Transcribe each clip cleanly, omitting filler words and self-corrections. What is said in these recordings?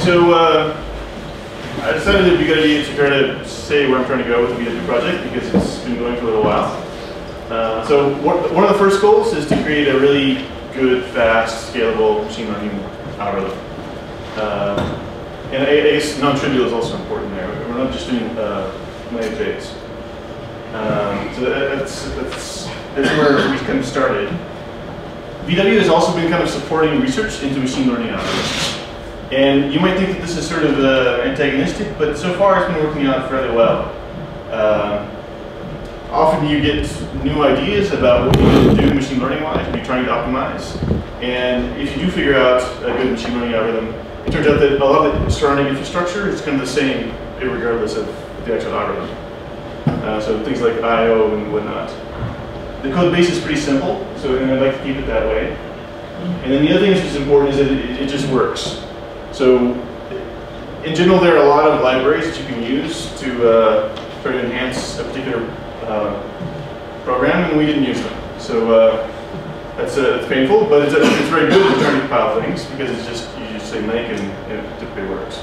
so I decided it would be a good idea to try to say where I'm trying to go with the VW project because it's been going for a little while. So one of the first goals is to create a really good, fast, scalable machine learning algorithm. And I guess non-trivial is also important there. We're not just doing naive J's. So that's where we kind of started. VW has also been kind of supporting research into machine learning algorithms. And you might think that this is sort of antagonistic, but so far it's been working out fairly well. Often you get new ideas about what you need to do machine learning-wise when you're trying to optimize. And if you do figure out a good machine learning algorithm, it turns out that a lot of the surrounding infrastructure is kind of the same regardless of the actual algorithm. So things like I/O and whatnot. The code base is pretty simple, and I'd like to keep it that way. And then the other thing that's important is that it just works. So in general, there are a lot of libraries that you can use to try to enhance a particular program, and we didn't use them. So it's painful, but it's very good at trying to compile things because it's just you just say make and it typically works.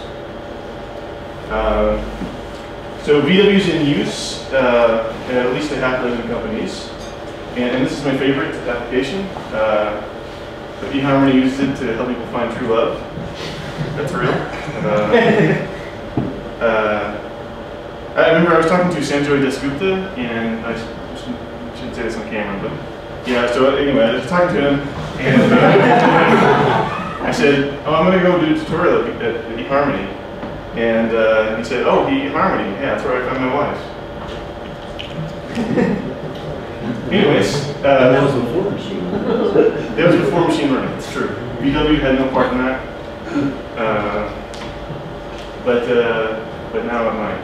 So VW is in use at least a half dozen companies, and this is my favorite application. eHarmony uses it to help people find true love. That's real. I remember I was talking to Sanjoy Dasgupta, and I shouldn't say this on camera, but yeah, so anyway, I was talking to him, and I said, oh, I'm going to go do a tutorial at eHarmony. And he said, oh, eHarmony, yeah, that's where I found my wife. Anyways. That was before machine learning. That was before machine learning, it's true. VW had no part in that. But now it might.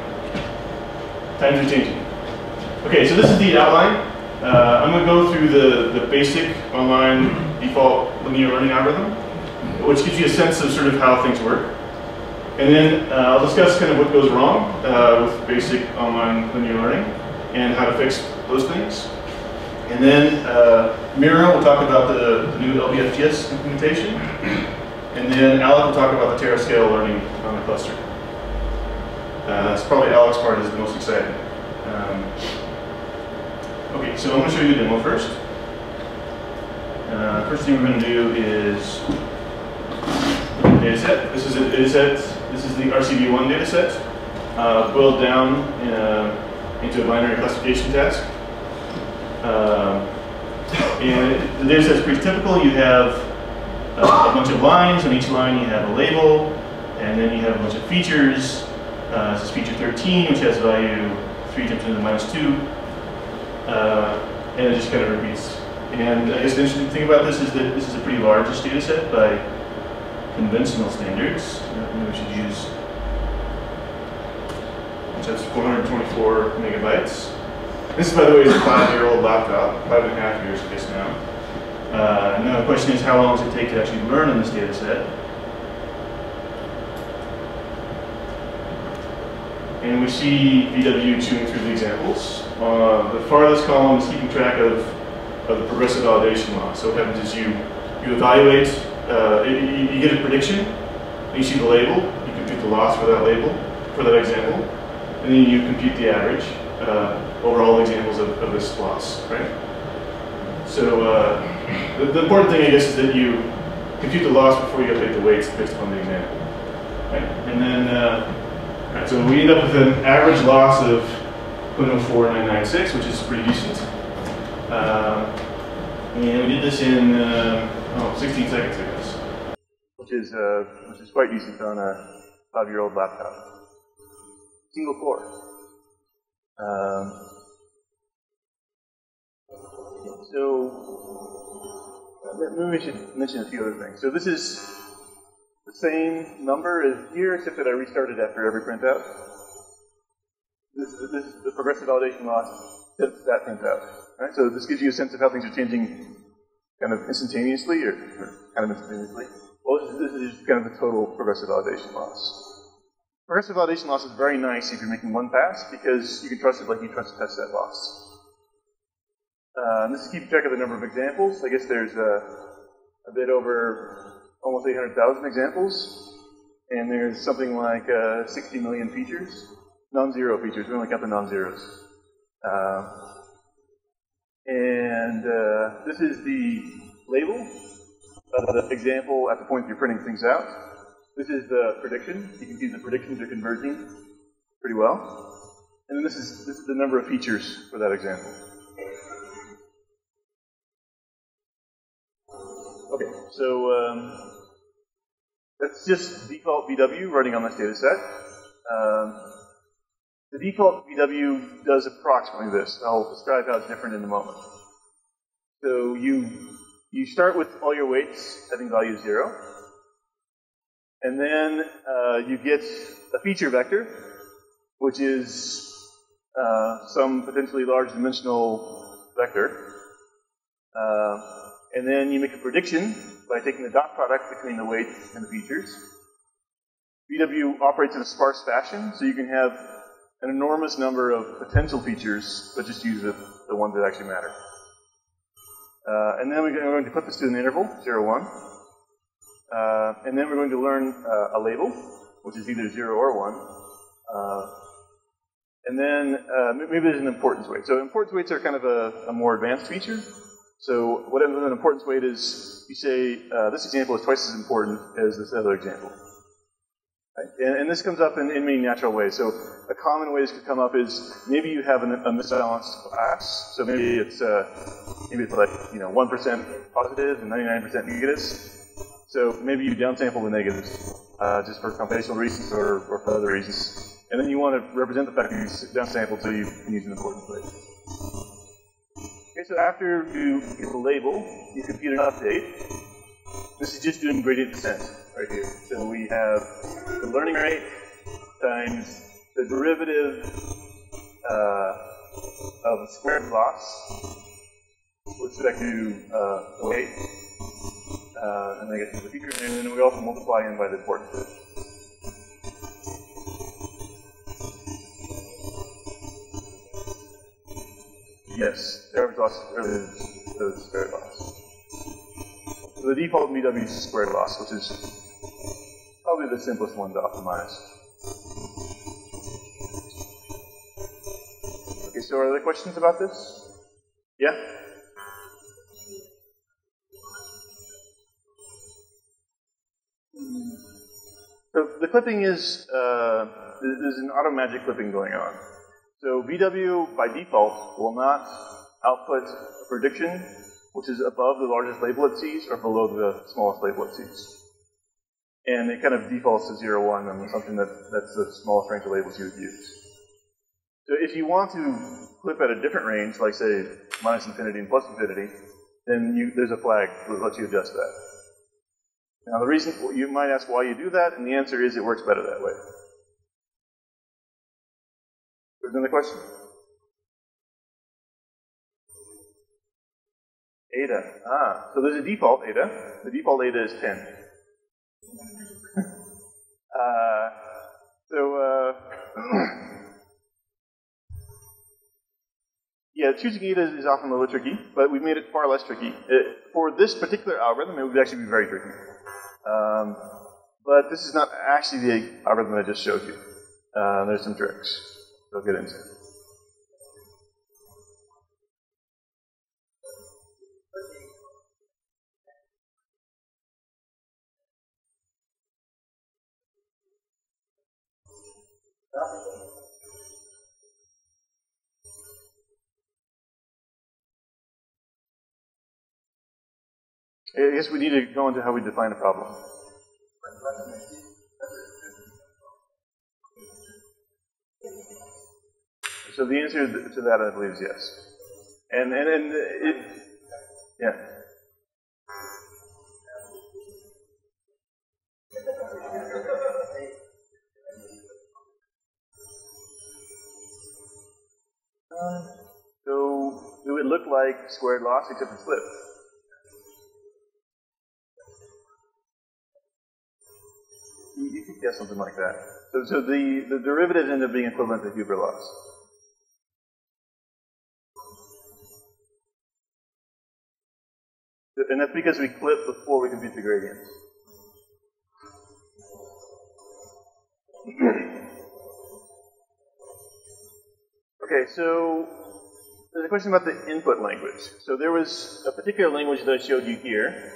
Times are changing. Okay, so this is the outline. I'm going to go through the basic online default linear learning algorithm, which gives you a sense of sort of how things work. And then I'll discuss kind of what goes wrong with basic online linear learning and how to fix those things. And then Mira will talk about the new LBFGS implementation. And then Alec will talk about the terascale learning on the cluster. It's probably Alec's part is the most exciting. Okay, so I'm going to show you the demo first. First thing we're going to do is dataset. This is a dataset. This is the RCV1 dataset, boiled down into a binary classification task. And the dataset is pretty typical. You have a bunch of lines. On each line you have a label, and then you have a bunch of features. This is feature 13, which has value 3 times 10 to the minus 2. And it just kind of repeats. And I guess the interesting thing about this is that this is a pretty large data set by conventional standards. Maybe we should use, which has 424 megabytes. This, by the way, is a 5-year-old laptop, 5.5 years, I guess now. Now the question is, how long does it take to actually learn on this data set? And we see VW chewing through the examples. The farthest column is keeping track of the progressive validation loss. So what happens is you evaluate, you get a prediction, then you see the label, you compute the loss for that label, for that example, and then you compute the average over all the examples of this loss, right? So the important thing, I guess, is that you compute the loss before you update the weights based upon the example, right? And then, right, so we end up with an average loss of 0.04996, which is pretty decent. And we did this in 16 seconds, I guess, which is quite decent on a 5-year-old laptop. Single core. Maybe we should mention a few other things. So this is the same number as here, except that I restarted after every printout. The progressive validation loss hits that printout. Right? So this gives you a sense of how things are changing kind of instantaneously, or kind of instantaneously. Well, this is just kind of the total progressive validation loss. Progressive validation loss is very nice if you're making one pass, because you can trust it like you trust a test set loss. This is keeping track of the number of examples. I guess there's a bit over almost 800,000 examples. And there's something like 60 million features, non-zero features. We only count the non-zeros. This is the label of the example at the point you're printing things out. This is the prediction. You can see the predictions are converging pretty well. And then this is the number of features for that example. Okay, so that's just default VW running on this data set. The default VW does approximately this. I'll describe how it's different in a moment. So you start with all your weights having value 0. And then you get a feature vector, which is some potentially large dimensional vector. And then you make a prediction by taking the dot product between the weights and the features. VW operates in a sparse fashion, so you can have an enormous number of potential features, but just use the ones that actually matter. And then we're going to put this to an interval, 0, 1. And then we're going to learn a label, which is either 0 or 1. And then maybe there's an importance weight. So importance weights are kind of a more advanced feature. So what an importance weight is, you say this example is twice as important as this other example. Right? And this comes up in many natural ways. So a common way this could come up is maybe you have a misbalanced class. So maybe it's like 1% positive and 99% negatives. So maybe you downsample the negatives just for computational reasons or for other reasons. And then you want to represent the fact that you downsampled so you can use an importance weight. Okay, so after you get the label, you compute an update. This is just doing gradient descent right here. So we have the learning rate times the derivative of the squared loss with respect to the weight. And then I get to the feature, and then we also multiply in by the importance weight. Yes, the average loss is the squared loss. So the default VW is squared loss, which is probably the simplest one to optimize. Okay, so are there questions about this? Yeah? So the clipping is, there's an auto magic clipping going on. So VW, by default, will not output a prediction which is above the largest label it sees or below the smallest label it sees. And it kind of defaults to 0, 1 on something that's the smallest range of labels you would use. So if you want to clip at a different range, like say minus infinity and plus infinity, then there's a flag that lets you adjust that. Now the reason, you might ask why you do that, and the answer is it works better that way. There's another question? Eta. So there's a default eta. The default eta is 10. Yeah, choosing eta is often a little tricky, but we've made it far less tricky. For this particular algorithm, it would actually be very tricky. But this is not actually the algorithm I just showed you. There's some tricks I'll get into. I guess we need to go into how we define a problem. So the answer to that, I believe, is yes. And it, yeah. So it would look like squared loss except it's flipped. You could guess something like that. So the derivatives end up being equivalent to Huber loss. And that's because we clip before we compute the gradients. Okay, so there's a question about the input language. So there was a particular language that I showed you here.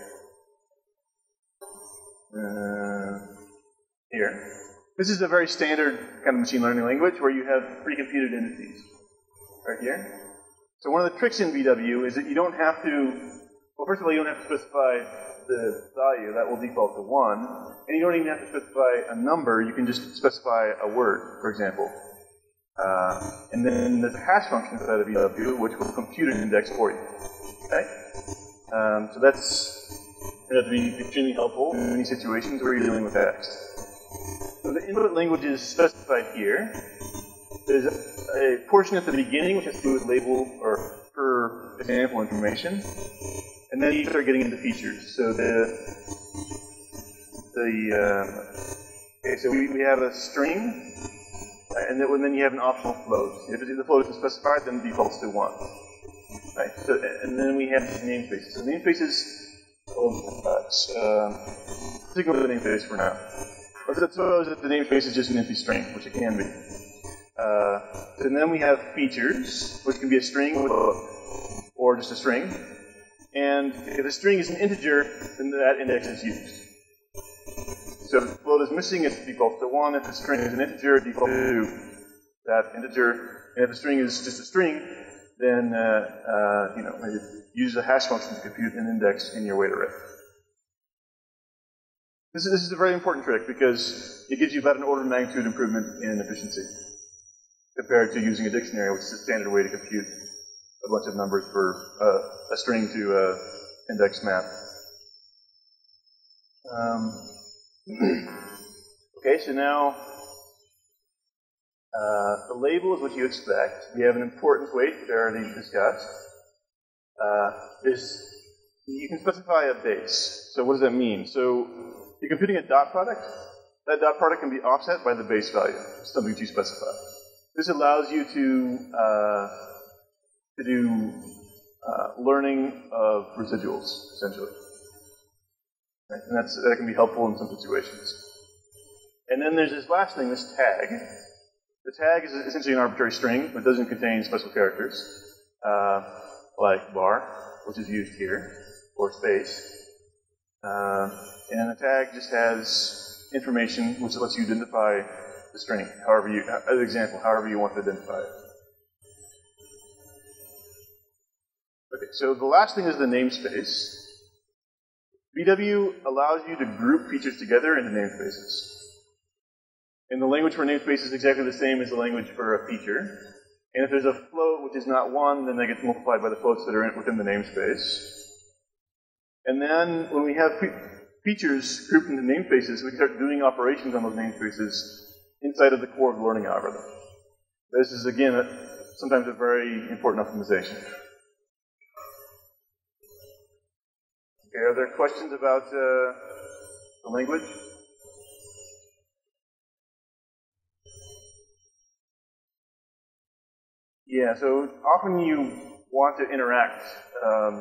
Here. This is a very standard kind of machine learning language where you have pre-computed entities. Right here. So one of the tricks in VW is that you don't have to, well, first of all, you don't have to specify the value. That will default to 1. And you don't even have to specify a number. You can just specify a word, for example. And then there's a hash function inside of VW which will compute an index for you. Okay? So that's going to be extremely helpful in many situations where you're dealing with text. So the input language is specified here. There's a portion at the beginning which has to do with label or per example information. And then you start getting into features. So so we have a string, and then you have an optional float. If the float isn't specified, then it defaults to 1. Right. So, and then we have namespaces. So namespaces, stick with the namespace for now. Let's suppose that the namespace is just an empty string, which it can be. And then we have features, which can be a string or just a string. And if a string is an integer, then that index is used. So if the float is missing, it defaults to 1. If the string is an integer, it defaults to that integer. And if the string is just a string, then it uses a hash function to compute an index in your weight array. This is a very important trick because it gives you about an order of magnitude improvement in efficiency compared to using a dictionary, which is a standard way to compute a bunch of numbers for a string to index map. Okay, so now the label is what you expect. We have an importance weight, which I already discussed. You can specify a base. So what does that mean? So you're computing a dot product. That dot product can be offset by the base value, something that you specify. This allows you to do learning of residuals, essentially. Right? And that can be helpful in some situations. And then there's this last thing, this tag. The tag is essentially an arbitrary string, but doesn't contain special characters, like bar, which is used here, or space. And the tag just has information which lets you identify the string, as an example, however you want to identify it. Okay, so the last thing is the namespace. VW allows you to group features together into namespaces. And the language for a namespace is exactly the same as the language for a feature. And if there's a float which is not 1, then that gets multiplied by the floats that are within the namespace. And then when we have features grouped into namespaces, we can start doing operations on those namespaces inside of the core of the learning algorithm. This is, again, sometimes a very important optimization. Okay, are there questions about the language? Yeah, so often you want to interact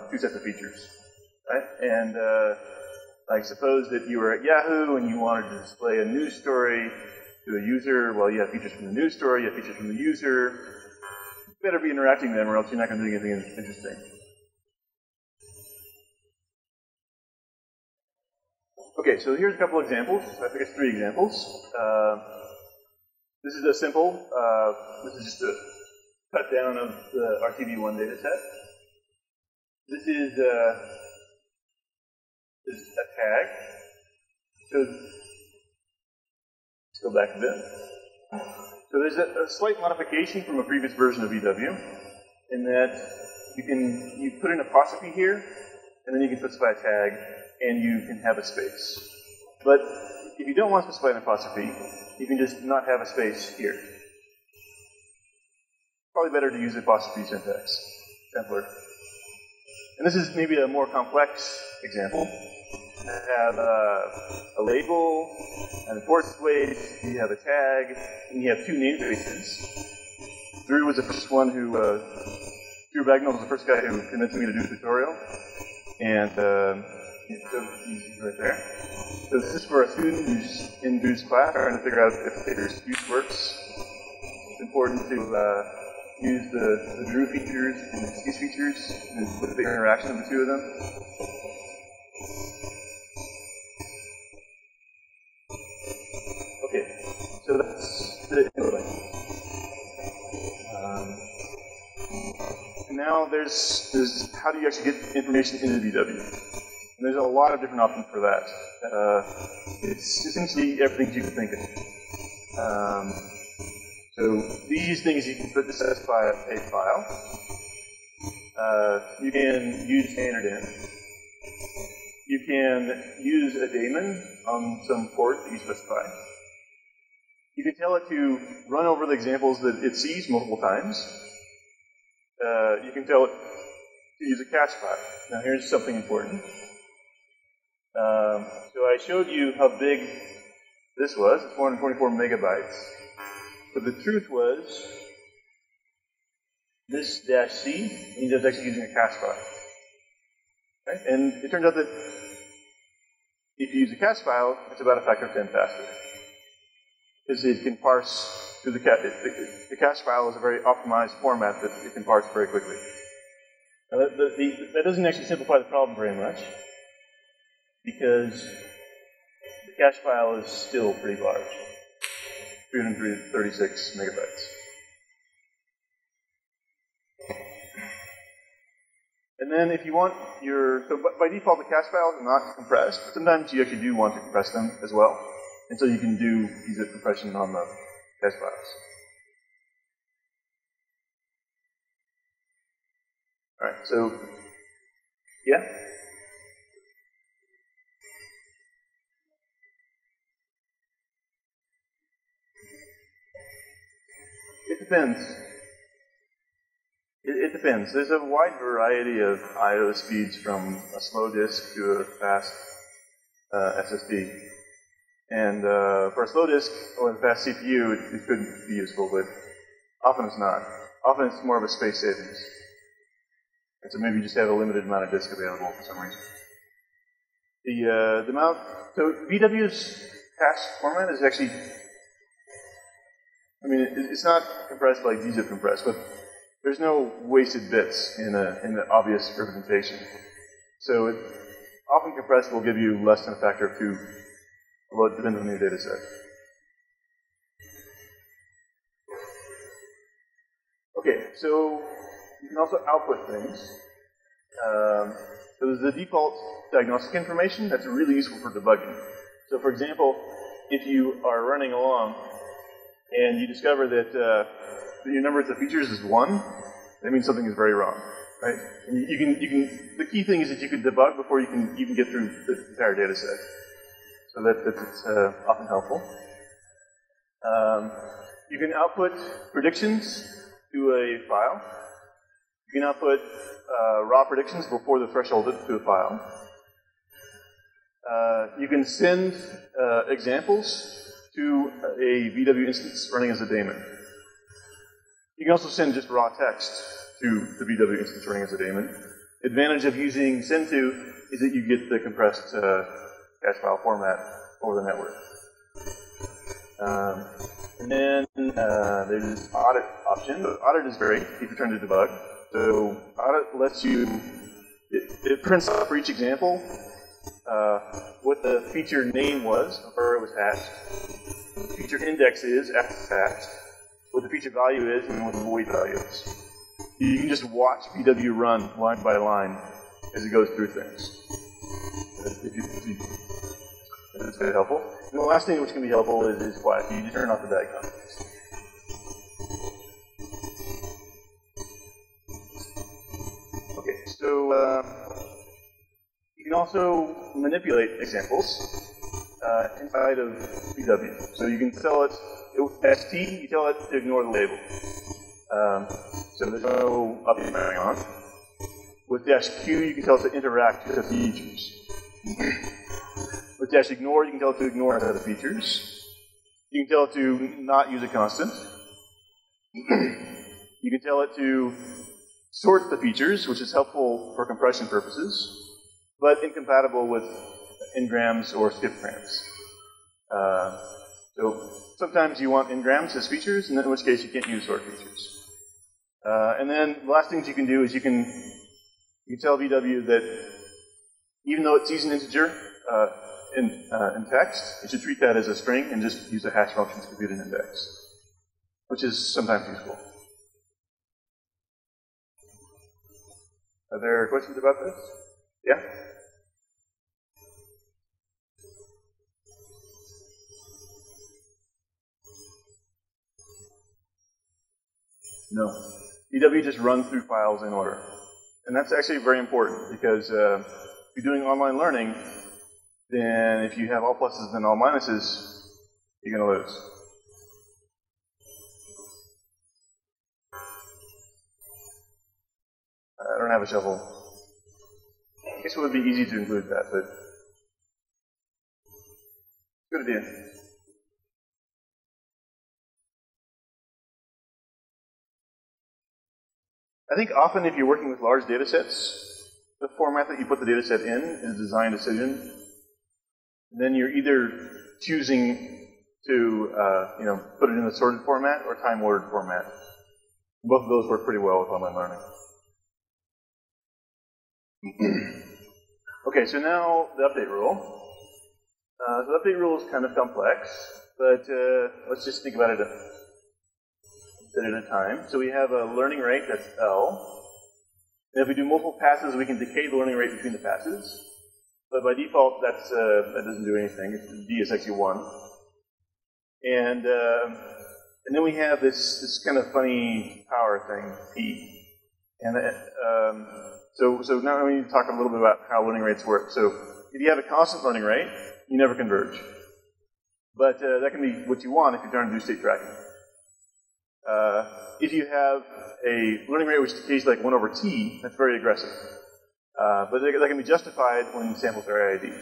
two sets of features, right? And like suppose that you were at Yahoo and you wanted to display a news story to a user. Well, you have features from the news story, you have features from the user. You better be interacting them or else you're not going to do anything interesting. Okay, so here's a couple examples. I think it's 3 examples. This is a simple, this is just a cut down of the RTB1 data set. This is a tag. So let's go back a bit. So there's a slight modification from a previous version of VW in that you put an apostrophe here, and then you can specify a tag, and you can have a space. But if you don't want to specify an apostrophe, you can just not have a space here. Probably better to use apostrophe syntax. Simpler. And this is maybe a more complex example. You have a label, an importance weight, you have a tag, and you have 2 namespaces. Drew was the first one who, Drew Bagnall was the first guy who convinced me to do a tutorial. And So right there. So this is for a student who's in Drew's class trying to figure out if there's use works. It's important to use the Drew features and the excuse features and look at the interaction of the two of them. Okay, so that's the input. And now there's how do you actually get information into VW? And there's a lot of different options for that. It's essentially everything you can think of. So these things you can specify a file. You can use standard in. You can use a daemon on some port that you specify. You can tell it to run over the examples that it sees multiple times. You can tell it to use a cache file. Now here's something important. So I showed you how big this was, 424 megabytes. But the truth was, this -c means it's actually using a cache file. Right? And it turns out that if you use a cache file, it's about a factor of 10 faster. Because it can parse through the cache. The cache file is a very optimized format that it can parse very quickly. Now that doesn't actually simplify the problem very much, because the cache file is still pretty large, 336 megabytes. And then if you want so by default the cache files are not compressed, but sometimes you actually do want to compress them as well. And so you can use a compression on the cache files. All right, so, yeah? It depends. It depends. There's a wide variety of I/O speeds from a slow disk to a fast SSD. And for a slow disk or a fast CPU, it could be useful, but often it's not. Often it's more of a space savings. And so maybe you just have a limited amount of disk available for some reason. So VW's cache format is actually, I mean, it's not compressed like gzip compressed, but there's no wasted bits in the obvious representation. So often compressed will give you less than a factor of 2, although it depends on your data set. Okay, so you can also output things. So there's the default diagnostic information that's really useful for debugging. So for example, if you are running along and you discover that your number of features is 1, that means something is very wrong, right? And the key thing is that you can debug before you can even get through the entire data set. So that's often helpful. You can output predictions to a file. You can output raw predictions before the threshold to a file. You can send examples to a VW instance running as a daemon. You can also send just raw text to the VW instance running as a daemon. The advantage of using send to is that you get the compressed cache file format over the network. And then there's this audit option. Audit is great if you're trying to debug. So audit lets you, it prints out for each example what the feature name was, where it was hatched, what the feature index is after it's hatched, what the feature value is, and what the void value is. You can just watch VW run line by line as it goes through things. That's very helpful. And the last thing which can be helpful is quiet. You just turn off the diagnostics. Okay, so you can also manipulate examples inside of VW. So you can tell it, with ST, you tell it to ignore the label. So there's no update going on. With -Q, you can tell it to interact with the features. With -ignore, you can tell it to ignore the features. You can tell it to not use a constant. You can tell it to sort the features, which is helpful for compression purposes. but incompatible with n-grams or skip-grams. So sometimes you want n-grams as features, and in which case you can't use sort features. And then the last things you can do is you can tell VW that even though it sees an integer in text, it should treat that as a string and just use a hash function to compute an index, which is sometimes useful. Are there questions about this? Yeah? No. VW just runs through files in order. And that's actually very important because if you're doing online learning, then if you have all pluses and all minuses, you're going to lose. I don't have a shovel. I guess it would be easy to include that, but good idea. I think often if you're working with large data sets, the format that you put the data set in is a design decision. And then you're either choosing to put it in a sorted format or time-ordered format. Both of those work pretty well with online learning. Okay, so now the update rule. So the update rule is kind of complex, but let's just think about it a bit at a time. So we have a learning rate, that's L. And if we do multiple passes, we can decay the learning rate between the passes. But by default, that doesn't do anything. D is actually 1. And then we have this kind of funny power thing, P. And so now we need to talk a little bit about how learning rates work. So if you have a constant learning rate, you never converge. But that can be what you want if you're trying to do state tracking. If you have a learning rate which decays like 1 over t, that's very aggressive. But that can be justified when samples are IID.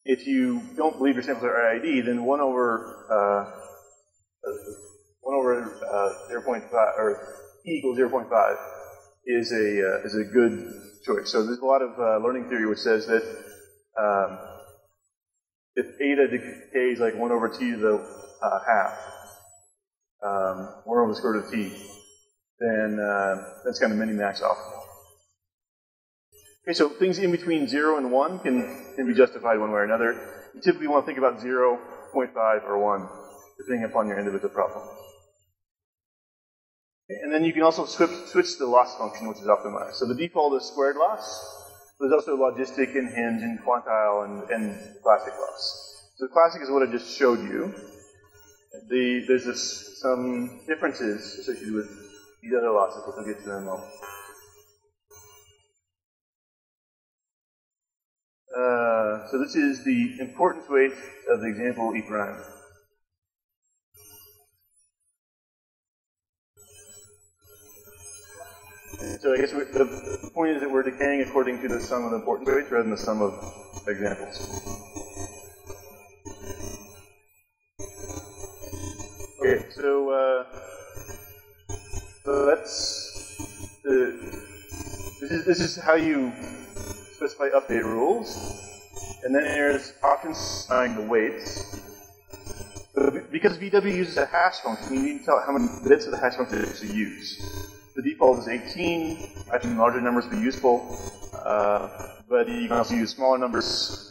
If you don't believe your samples are IID, then 1 over 0.5 or t equals 0.5 is a good choice. So there's a lot of learning theory which says that if eta decays like 1 over t to the half, 1 over the square root of t, then that's kind of mini-max optimal. Okay, so things in between 0 and 1 can be justified one way or another. You typically want to think about 0, 0.5, or 1, depending upon your individual problem. And then you can also switch the loss function, which is optimized. So the default is squared loss. There's also logistic and hinge and quantile and classic loss. So the classic is what I just showed you. There's some differences associated with these other losses, which we'll get to in a moment. So this is the importance weight of the example E prime. So I guess the point is that we're decaying according to the sum of the importance weights rather than the sum of examples. Okay, so this is how you specify update rules. And then there's options specifying the weights. But because VW uses a hash function, you need to tell how many bits of the hash function to use. The default is 18. I think larger numbers be useful, but you can also use smaller numbers.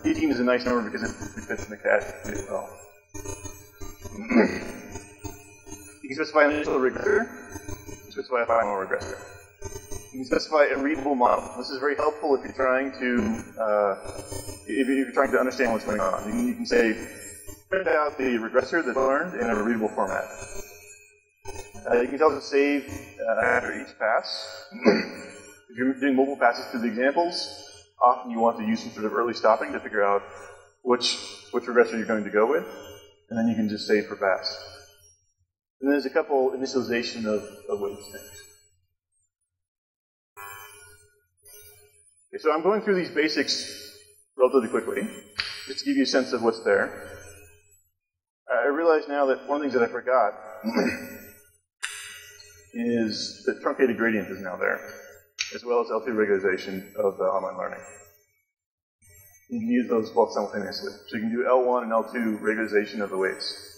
18 is a nice number because it fits in the cache as well. You can specify an initial regressor, specify a final regressor. You can specify a readable model. This is very helpful if you're trying to understand what's going on. You can say, print out the regressor that's learned in a readable format. You can also save after each pass. If you're doing multiple passes through the examples, often you want to use some sort of early stopping to figure out which regressor you're going to go with, and then you can just save per pass. And there's a couple initialization of weights things. Okay, so I'm going through these basics relatively quickly, just to give you a sense of what's there. I realize now that one of the things that I forgot is that truncated gradient is now there, as well as L2 regularization of the online learning. You can use those both simultaneously. So you can do L1 and L2 regularization of the weights.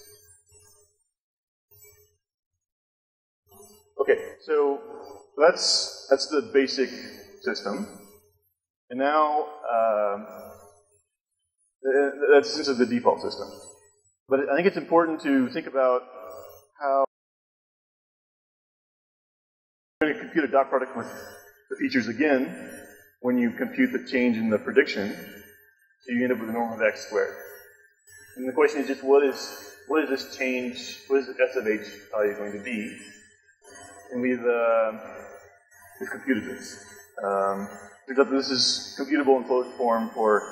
Okay, so that's the basic system. And now, that's essentially the default system. But I think it's important to think about how you're going to compute a dot product with the features again when you compute the change in the prediction. So you end up with a norm of x squared. And the question is just what is this change, what is the S of h value going to be? And we've computed this. This is computable in closed form for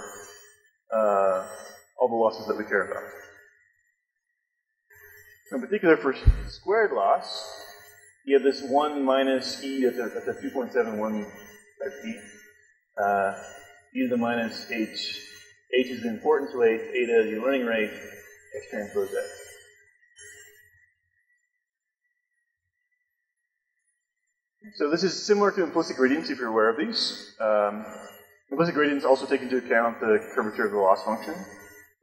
all the losses that we care about. In particular, for squared loss, you have this 1 minus e at the 2.71 type e. E to the minus h. H is the importance weight, eta is your learning rate, x transpose x. So this is similar to implicit gradients, if you're aware of these. Implicit gradients also take into account the curvature of the loss function.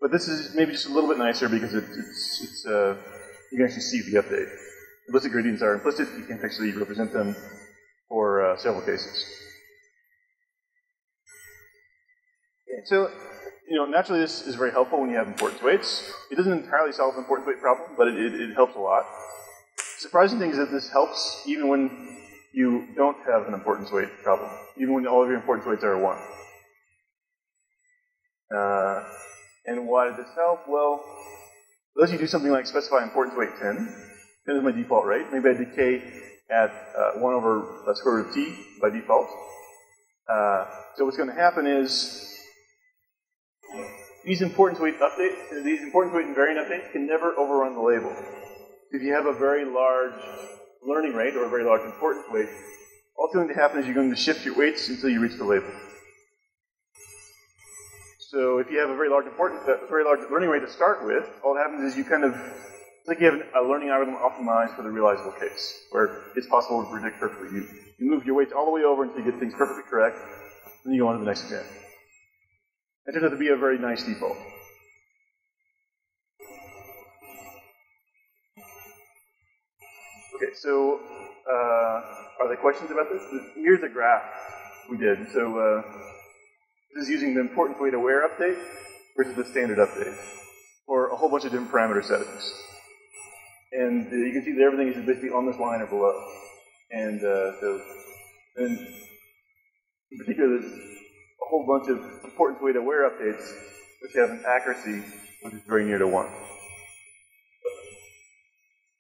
But this is maybe just a little bit nicer because you can actually see the update. Implicit gradients are implicit. You can actually represent them for several cases. So, naturally this is very helpful when you have importance weights. It doesn't entirely solve the importance weight problem, but it helps a lot. Surprising thing is that this helps even when you don't have an importance weight problem, even when all of your importance weights are 1. And why does this help? Well, it lets you do something like specify importance weight 10. 10 is my default rate. Maybe I decay at 1 over square root of t by default. So what's going to happen is these importance weight invariant updates can never overrun the label. If you have a very large learning rate or a very large importance weight, all that's going to happen is you're going to shift your weights until you reach the label. So if you have a very large learning rate to start with, all that happens is it's like you have a learning algorithm optimized for the realizable case, where it's possible to predict perfectly. You move your weights all the way over until you get things perfectly correct, then you go on to the next example. It turns out to be a very nice default. Okay, so are there questions about this? Here's a graph we did. So this is using the importance weight aware update versus the standard update for a whole bunch of different parameter settings. And you can see that everything is basically on this line or below. And in particular, there's a whole bunch of importance weight aware updates which have an accuracy which is very near to 1.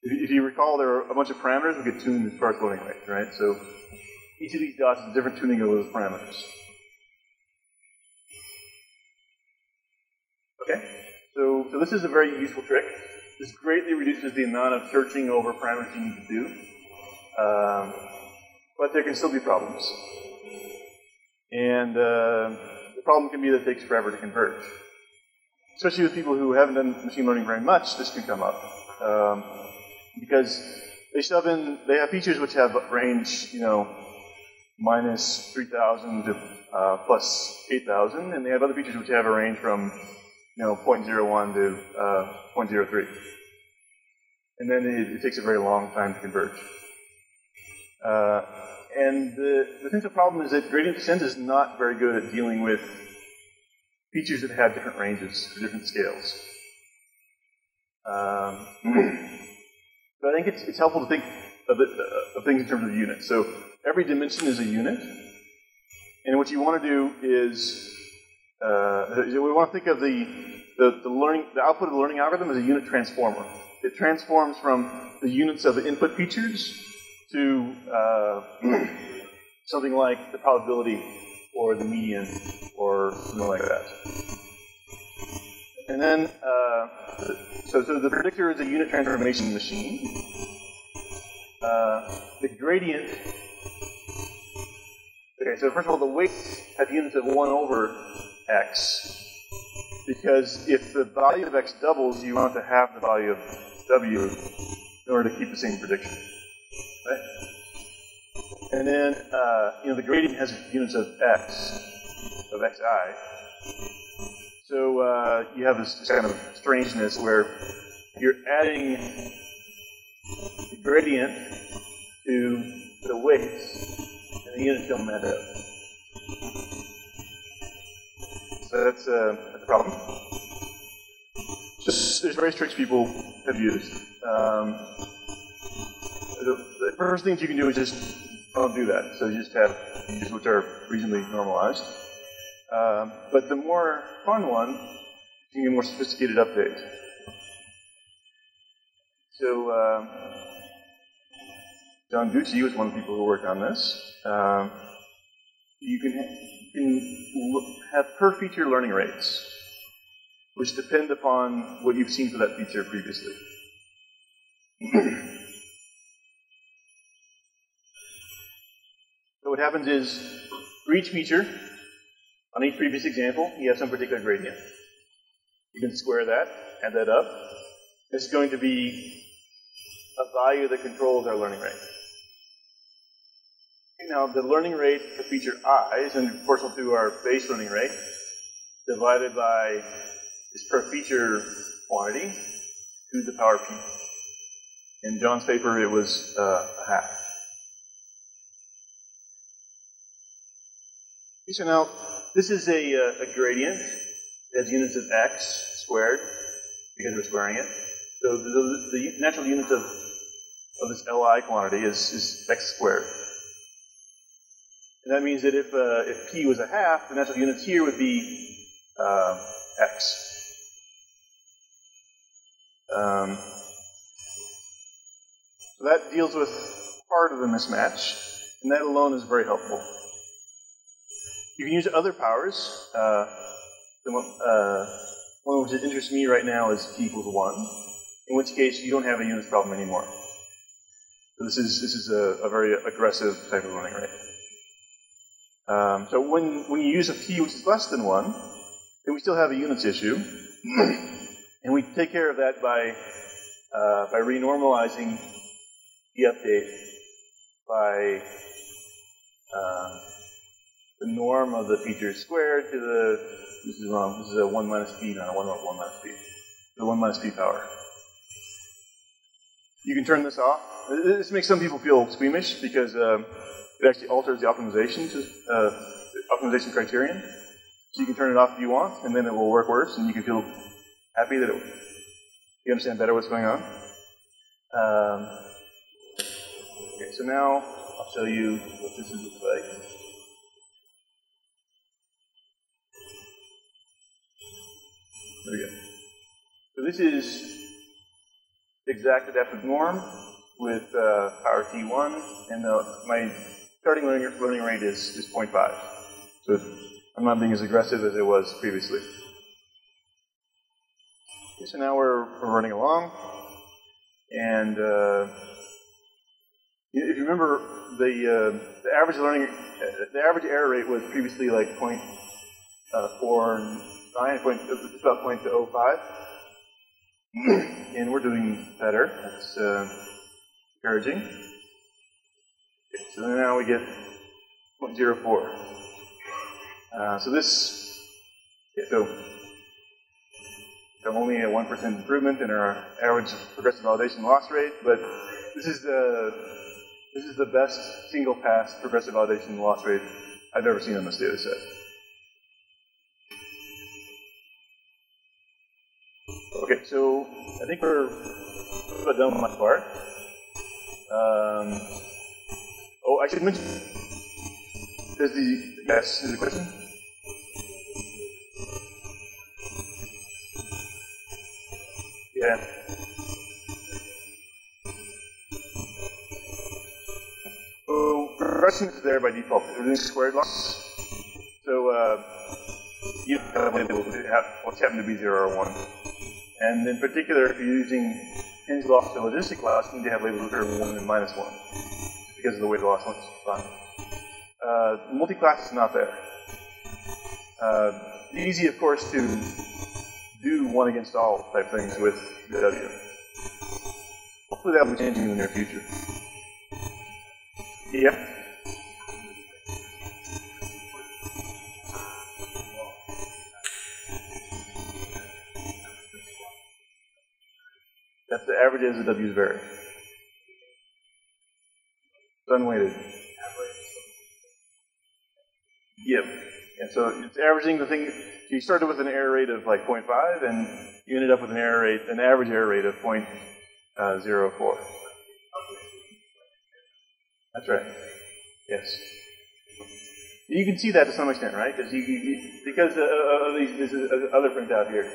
If you recall, there are a bunch of parameters that get tuned as far as loading rate, right? So each of these dots is a different tuning of those parameters. Okay, so this is a very useful trick. This greatly reduces the amount of searching over parameters you need to do, but there can still be problems. And the problem can be that it takes forever to converge. Especially with people who haven't done machine learning very much, this can come up. Because they have features which have range, minus 3,000 to plus 8,000, and they have other features which have a range from 0.01 to 0.03. And then it takes a very long time to converge. And the central problem is that gradient descent is not very good at dealing with features that have different ranges for different scales. But I think it's helpful to think of things in terms of units. So every dimension is a unit. And what you want to do is, we want to think of the output of the learning algorithm as a unit transformer. It transforms from the units of the input features to something like the probability or the median or something like that. And then, so the predictor is a unit transformation machine. The gradient, okay, so first of all, the weights have units of 1 over x, because if the value of x doubles, you want to have the value of w in order to keep the same prediction, right? And then, the gradient has units of x, of xi. So you have this kind of strangeness where you're adding the gradient to the weights, and the units don't add up. So that's a problem. There's various tricks people have used. The first things you can do is just don't do that. So you just have these which are reasonably normalized. But the more fun one, you get a more sophisticated update. So John Gucci was one of the people who worked on this. You can have per feature learning rates, which depend upon what you've seen for that feature previously. So what happens is, for each feature, on each previous example, you have some particular gradient. You can square that, add that up. This is going to be a value that controls our learning rate. Now, the learning rate for feature I is proportional to our base learning rate, divided by this per feature quantity to the power p. In John's paper, it was a half. Okay, so now, this is a gradient as units of x squared, because we're squaring it. So the natural units of this Li quantity is x squared. And that means that if p was a half, the natural units here would be x. So that deals with part of the mismatch, and that alone is very helpful. You can use other powers. One which interests me right now is p equals 1, in which case you don't have a units problem anymore. So this is a very aggressive type of learning rate. So when you use a p which is less than 1, then we still have a units issue. And we take care of that by renormalizing the update by the norm of the feature squared to the, this is wrong, this is a 1 minus p, not a 1 over 1 minus p. The 1 minus p power. You can turn this off. This makes some people feel squeamish because it actually alters the optimization optimization criterion. So you can turn it off if you want, and then it will work worse, and you can feel happy that you understand better what's going on. Okay, so now I'll show you what this looks like. There we go. So this is exact adaptive norm with power T1, and my starting learning rate is 0.5. So I'm not being as aggressive as it was previously. Okay, so now we're running along, and if you remember, the average error rate was previously like 0.49, just about 0.05, and we're doing better. That's encouraging. Okay, so now we get 0.04. So this, okay, so only a 1% improvement in our average progressive validation loss rate, but this is the best single pass progressive validation loss rate I've ever seen on this data set. Okay, so I think we're about done with my part. Oh, I should mention, there's a question? Yeah. So regression is there by default. We're doing squared loss. So you have labeled what's happened to be 0 or 1. And in particular, if you're using Hinge loss to logistic loss, you need to have labeled 1 and minus 1, because of the way the loss one's defined. Multi-class is not there. Easy, of course, to do one against all type things with W. Hopefully that will be changing in the near future. Yeah. averages the W's vary. It's unweighted. Yep. And so it's averaging the thing. You started with an error rate of like 0.5, and you ended up with an error rate, an average error rate of 0.04. That's right. Yes. You can see that to some extent, right? Because because of these other printout here.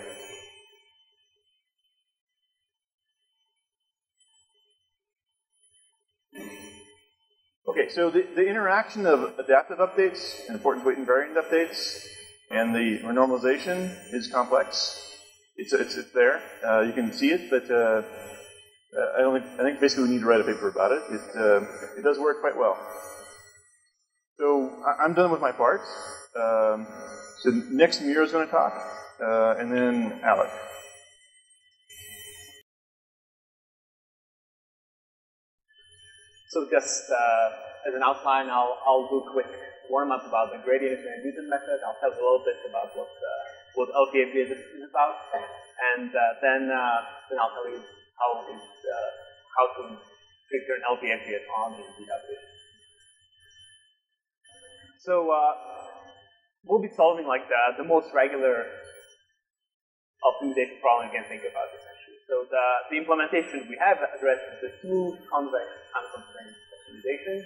Okay, so the interaction of adaptive updates and importance weight invariant updates and the normalization is complex. It's there. You can see it, but I think basically we need to write a paper about it. It does work quite well. So I'm done with my parts. So next Mira is going to talk, and then Alec. So just as an outline, I'll do a quick warm-up about the gradient and Newton method. I'll tell you a little bit about what LBFGS is about, and then I'll tell you how to trigger an LBFGS on in DW. So we'll be solving like the most regular optimization problem you can think about, essentially. So the implementation we have addresses the smooth, convex, unconstrained optimization,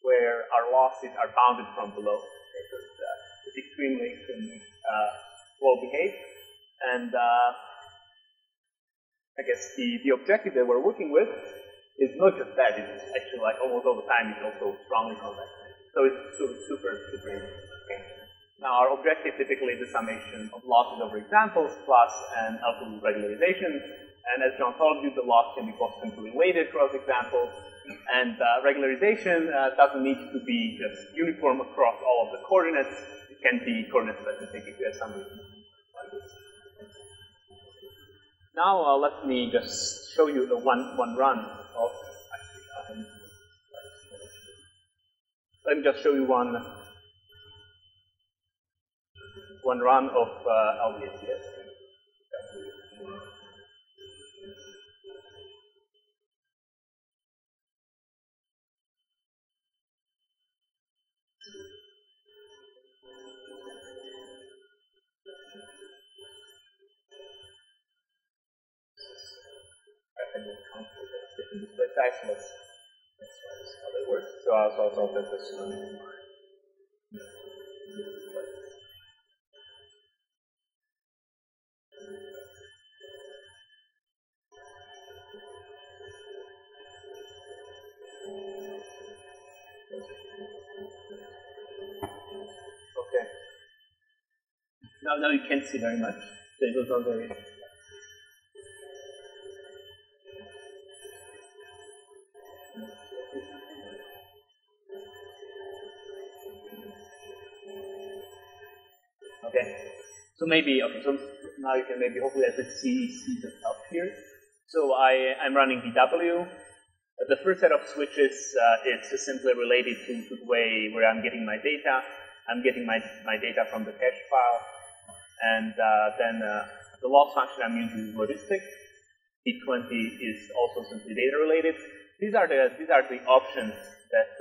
where our losses are bounded from below. Okay, so it's extremely well behaved. And I guess the objective that we're working with is not just that, it's actually like almost all the time it's also strongly convex. So it's super okay. Now our objective typically is the summation of losses over examples plus an output regularization. And as John told you, the loss can be constantly weighted across examples. And regularization doesn't need to be just uniform across all of the coordinates. It can be coordinate specific if you have some reason like this. Now let me just show you the one run of. Let me just show you one run of LBFGS. Different display types. Let's try this how that works. So I'll set this one. Okay. Now you can't see very much. So it goes on very. Okay, so maybe, so now you can maybe hopefully at least see the stuff here. So I'm running DW. The first set of switches is simply related to the way where I'm getting my data. I'm getting my data from the cache file. And then the loss function I'm using is logistic. P20 is also simply data related. These are the options that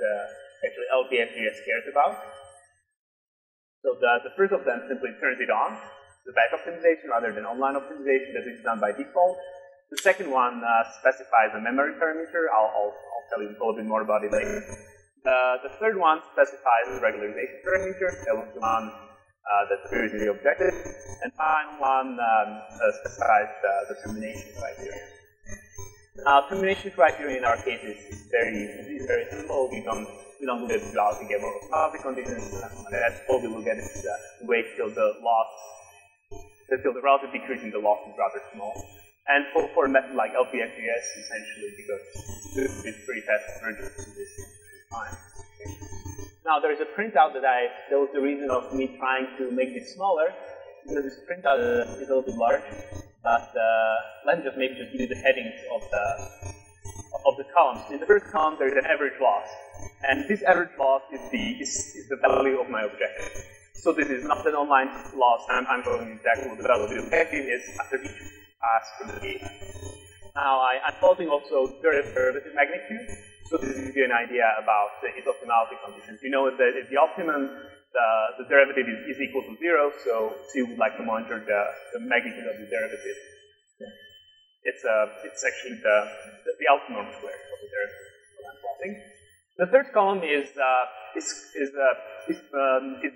actually LBFGS cares about. So the first of them simply turns it on, the batch optimization rather than online optimization that is done by default. The second one specifies a memory parameter. I'll tell you a little bit more about it later. The third one specifies a regularization parameter. That was the one that's previously the objective. And the final one specifies the termination criteria. Termination criteria in our case is very simple. We don't look at the get more of conditions. That's all we look at is wait till the loss, till the relative decrease in the loss is rather small. And for a method like LBFGS, essentially, because it's pretty fast merges to this time. Now there is a printout that was the reason of me trying to make this smaller, because this printout is a little bit large. But let me just maybe give you the headings of the columns. In the first column, there is an average loss. And this average loss is the value of my objective. So this is not an online loss. I'm showing you exactly what the value of the objective is after each pass from the data. Now I'm plotting also derivative magnitude, so this gives you an idea about its optimality conditions. You know that at the optimum, the derivative is equal to 0, so you would like to monitor the magnitude of the derivative. It's actually the alpha norm squared of the derivative that I'm plotting. The third column is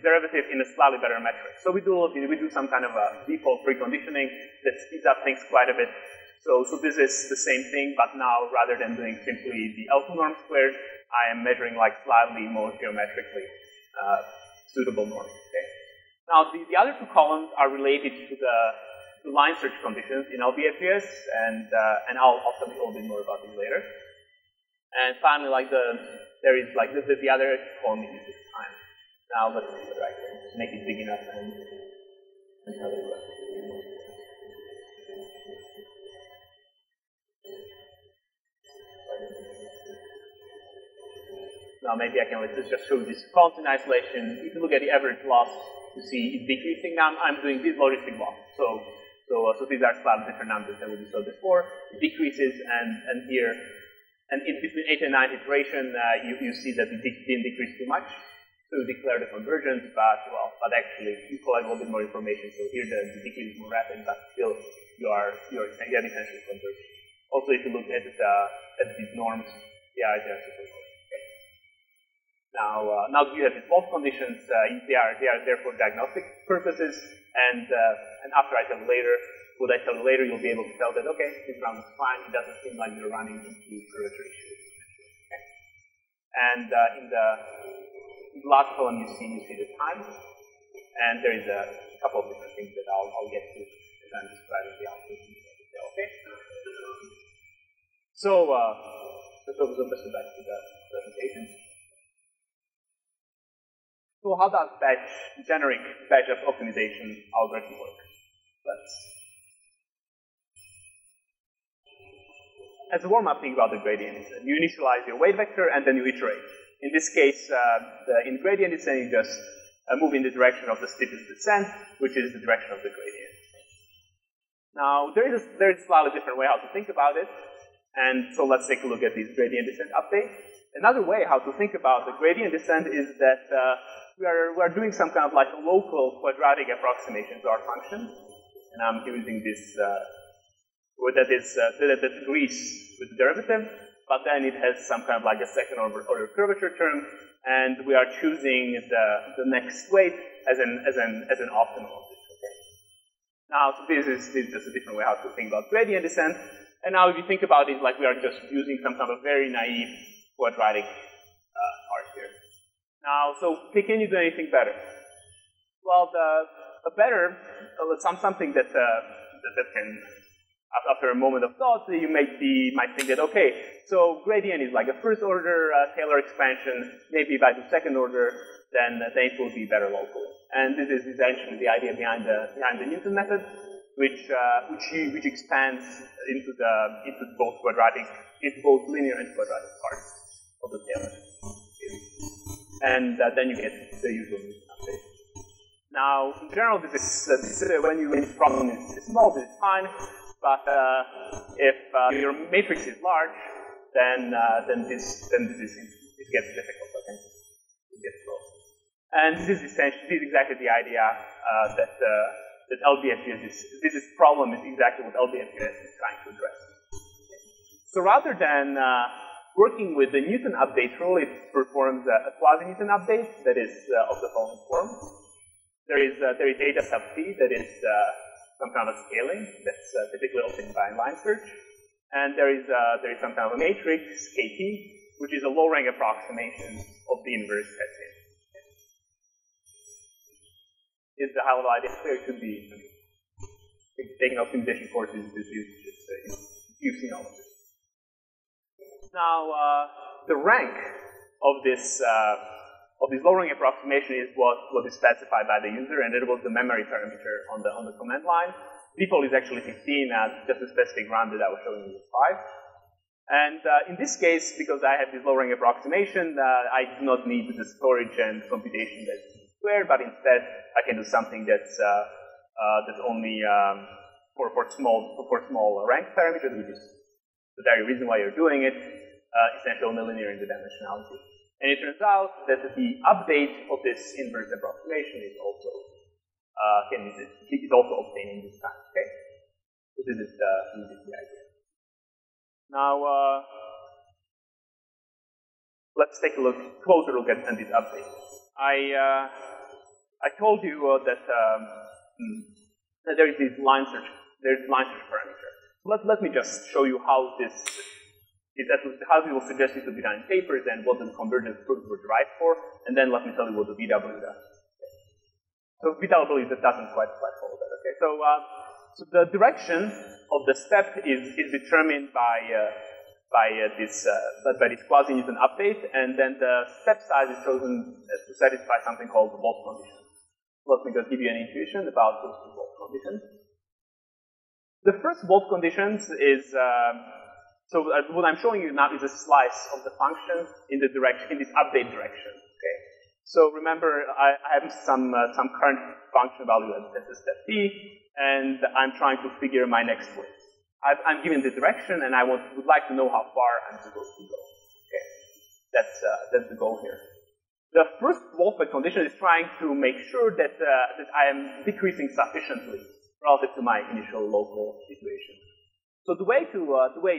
derivative in a slightly better metric. So we do some kind of a default preconditioning that speeds up things quite a bit. So this is the same thing, but now rather than doing simply the alpha norm squared, I am measuring like slightly more geometrically suitable norm. Okay. Now the other two columns are related to the line search conditions in LBFGS, and I'll tell you a little bit more about this later. And finally, there is the other column is this time. Now let's see whether I can make it big enough and tell you what. Now maybe I can just show this columns in isolation. If you look at the average loss, you see it's decreasing. Now I'm doing this logistic loss. So these are slightly different numbers than what we saw before. It decreases, and here, and in between 8 and 9 iteration, you see that it didn't decrease too much. So you declare the convergence, but actually you collect a little bit more information. So here the decrease is more rapid, but still you're essentially converging. Also, if you look at these norms, they're super good. Now you have these both conditions. They are there for diagnostic purposes, and after I tell you later, what I tell you later, you'll be able to tell that okay, this round is fine. It doesn't seem like you're running into curvature issues. Okay. And in the last column, you see the time, and there is a couple of different things that I'll get to as I'm describing the output in detail. Okay. So let's go back to the presentation. So how does generic batch optimization algorithm work? As a warm-up, think about the gradient descent. You initialize your weight vector and then you iterate. In this case, in gradient descent, you just move in the direction of the steepest descent, which is the direction of the gradient. Now, there is a slightly different way how to think about it. And so let's take a look at this gradient descent update. Another way how to think about the gradient descent is that we are doing some kind of like a local quadratic approximation to our function, and I'm using this that agrees with the derivative, but then it has some kind of like a second order curvature term, and we are choosing the next weight as an optimal. Okay. Now, so this is just a different way how to think about gradient descent. And now, if you think about it, like we are just using some kind of very naive quadratic part here. Now, so can you do anything better? Well, something that can, after a moment of thought, you might think that okay, so gradient is like a first order Taylor expansion. Maybe by the second order, then it will be better locally. And this is essentially the idea behind the Newton method, which expands into both linear and quadratic parts of the Taylor series. And then you get the usual Newton update. Now, in general, this is when the problem is small, this is fine. But if your matrix is large, then this gets difficult. Okay, it gets slow. And this is exactly the idea that LBFGS this problem is exactly what LBFGS is trying to address. So rather than working with the Newton update rule, it performs a quasi-Newton update that is of the following form. There is data sub T that is some kind of scaling that's typically obtained by line search, and there is some kind of a matrix KT, which is a low-rank approximation of the inverse Hessian. Is the high-level idea clear? It could be taking optimization courses. You've seen all of this. Now, the rank of this low-rank approximation is what is specified by the user, and it was the memory parameter on the command line. Default is actually 15, just a specific run that I was showing you was 5. And in this case, because I have this low-rank approximation, I do not need the storage and computation that's squared, but instead I can do something that's only for small rank parameters, which is the very reason why you're doing it, essentially nonlinear interdimensionality. And it turns out that the update of this inverse approximation is also obtained in this time. Okay, so this is the idea. Now let's take a closer look at this update. I told you that there is this line search parameter. Let me just show you how this how it was suggested to be done in papers and what the convergence proofs were derived for, and then let me tell you what the VW does. So VW doesn't quite follow that. Okay, so the direction of the step is determined by this quasi-Newton update, and then the step size is chosen to satisfy something called the Wolf condition. Let me just give you an intuition about those two Wolf conditions. The first Wolf conditions is what I'm showing you now is a slice of the function in this update direction. Okay. So remember, I have some current function value at the step t, and I'm trying to figure my next way. I'm given the direction, and I would like to know how far I'm supposed to go. Okay, that's the goal here. The first Wolfett condition is trying to make sure that I am decreasing sufficiently relative to my initial local situation. So the way it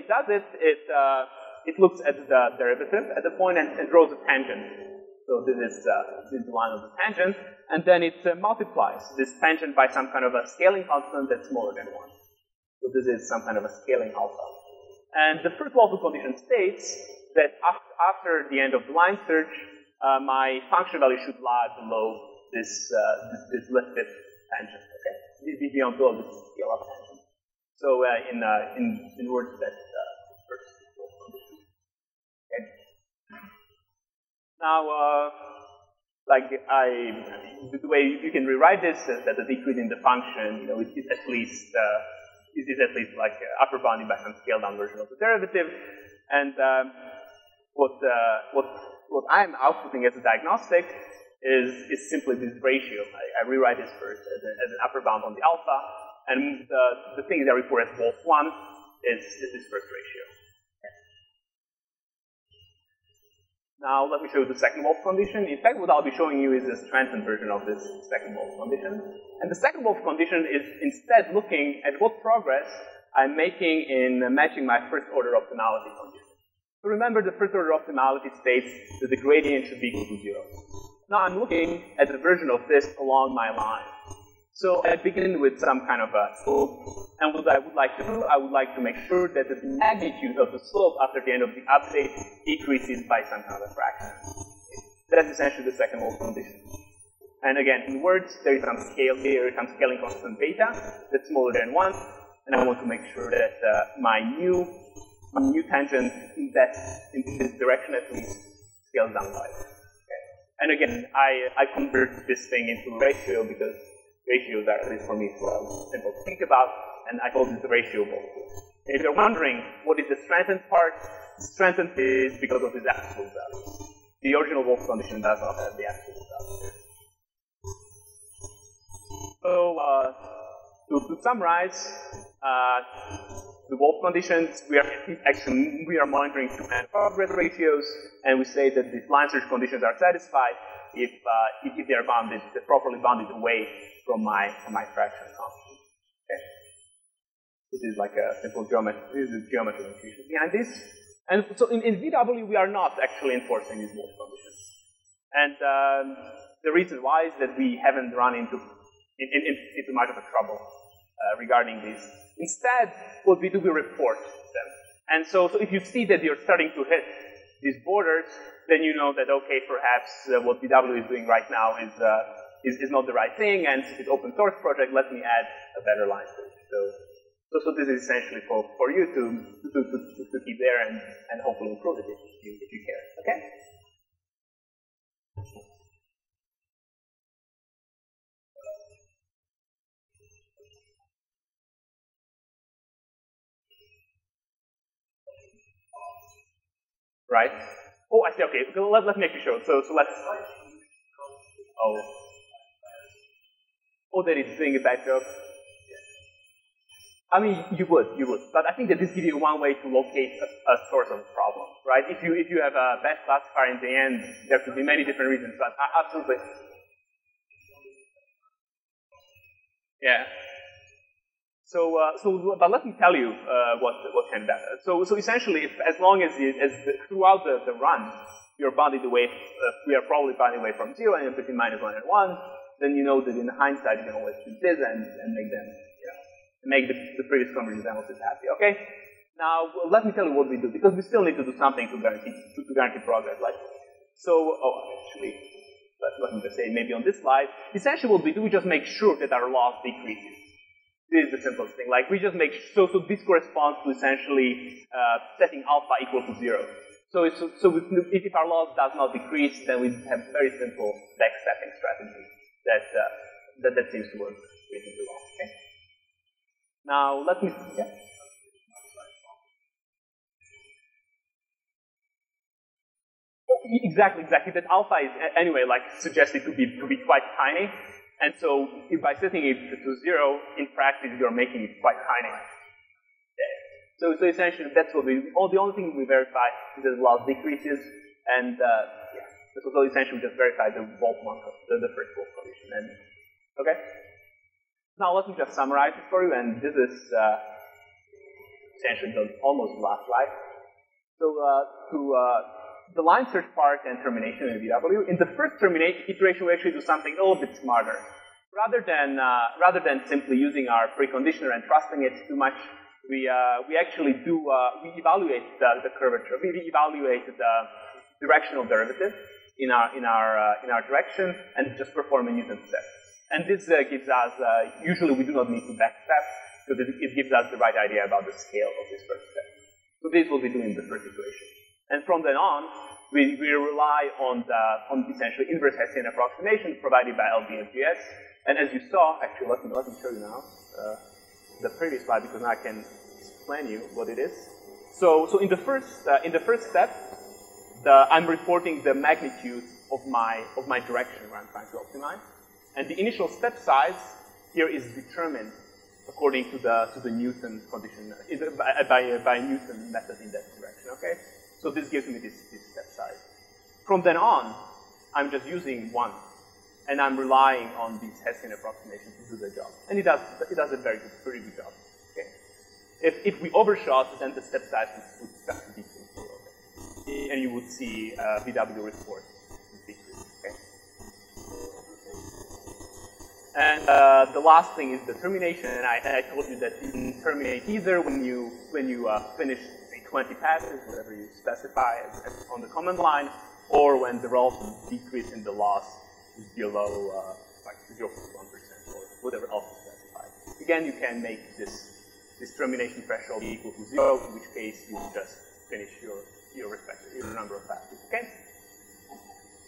does it, it looks at the derivative at the point and draws a tangent. So this is the line of the tangent, and then it multiplies this tangent by some kind of a scaling constant that's smaller than 1. So this is some kind of a scaling alpha. And the first Wolfett condition states that after the end of the line search, my function value should lie below this lifted tangent. Okay, beyond below this scale up tangent. So in words, that's the first Wolfett condition. Okay. Now, the way you can rewrite this is that the decrease in the function, is at least like upper bounded by some scaled down version of the derivative. And what I'm outputting as a diagnostic is simply this ratio. I rewrite this first as an upper bound on the alpha, and the thing that I report as Wolf1 is this first ratio. Now let me show you the second Wolf condition. In fact, what I'll be showing you is a strengthened version of this second Wolf condition. And the second Wolf condition is instead looking at what progress I'm making in matching my first order optimality condition. So remember, the first order optimality states that the gradient should be equal to 0. Now I'm looking at the version of this along my line. So I begin with some kind of a slope, and what I would like to do, I would like to make sure that the magnitude of the slope after the end of the update decreases by some kind of a fraction. That's essentially the second Wolf condition. And again, in words, there is some scale here, some scaling constant beta that's smaller than 1, and I want to make sure that my new tangent in this direction at least scales down by it. Okay. And again, I convert this thing into a ratio because ratios are, at least for me, simple to think about, and I call this the reusable. If you're wondering what is the strengthened part, strengthened is because of this absolute value. The original Wolf condition does not have the absolute value. So, to summarize, the Wolf conditions, we are monitoring 2 and progress ratios, and we say that these line search conditions are satisfied if they are bounded, properly bounded away from my fraction constant. Okay. This is like a simple geometry. This is geometry intuition behind this. And so in VW, we are not actually enforcing these Wolf conditions. And the reason why is that we haven't run into much of a trouble regarding this. Instead, what we do, we report them. And so if you see that you're starting to hit these borders, then you know that, okay, perhaps what VW is doing right now is not the right thing, and it's open source project, let me add a better line search. So this is essentially for you to keep there and hopefully improve it if you care. Okay? Right? Oh, I see. Okay, let me actually show it. So let's. Oh, that it's doing a bad job. I mean, you would. But I think that this gives you one way to locate a source of a problem, right? If you have a bad classifier in the end, there could be many different reasons, but absolutely. Yeah. But let me tell you what can be done. So essentially, as long as throughout the run, you're bounded away, we are probably bounded away from 0 and between -1 and 1, then you know that in hindsight you can always do this and make them, make the previous convergence analysis happy. Okay. Now let me tell you what we do, because we still need to do something to guarantee progress. Like actually, let me just say maybe on this slide. Essentially, what we do, we just make sure that our loss decreases. This is the simplest thing. Like we just make so this corresponds to essentially setting alpha equal to 0. So if our loss does not decrease, then we have a very simple backstepping strategy that seems to work reasonably well. Okay. Now let me Exactly. That alpha is anyway like suggested to be quite tiny. And so by setting it to 0, in practice, you're making it quite tiny. So essentially, that's what the only thing we verify is that the loss decreases, and so essentially we just verify the Vowpal, the first Vowpal condition. And okay. Now let me just summarize it for you, and this is essentially almost the last slide. So the line search part and termination in VW. In the first iteration, we actually do something a little bit smarter. Rather than simply using our preconditioner and trusting it too much, we actually do we evaluate the curvature. We evaluate the directional derivative in our direction and just perform a Newton step. And this gives us usually we do not need to backstep because it gives us the right idea about the scale of this first step. So this is what we do in the first iteration. And from then on, we rely on essentially inverse Hessian approximation provided by LBFGS. And as you saw, actually, let me show you now the previous slide because now I can explain you what it is. So in the first step, I'm reporting the magnitude of my direction where I'm trying to optimize, and the initial step size here is determined according to the Newton condition by Newton method in that direction. Okay. So this gives me this step size. From then on, I'm just using 1, and I'm relying on these Hessian approximations to do the job. And it does a pretty good job. Okay. If we overshot, then the step size would start to decrease a little bit. And you would see VW report decrease. Okay. And the last thing is the termination. And I told you that you can terminate either when you finish 20 passes, whatever you specify on the command line, or when the relative decrease in the loss is below like 0.1% or whatever else you specify. Again, you can make this termination threshold equal to 0, in which case you just finish your number of passes. Okay.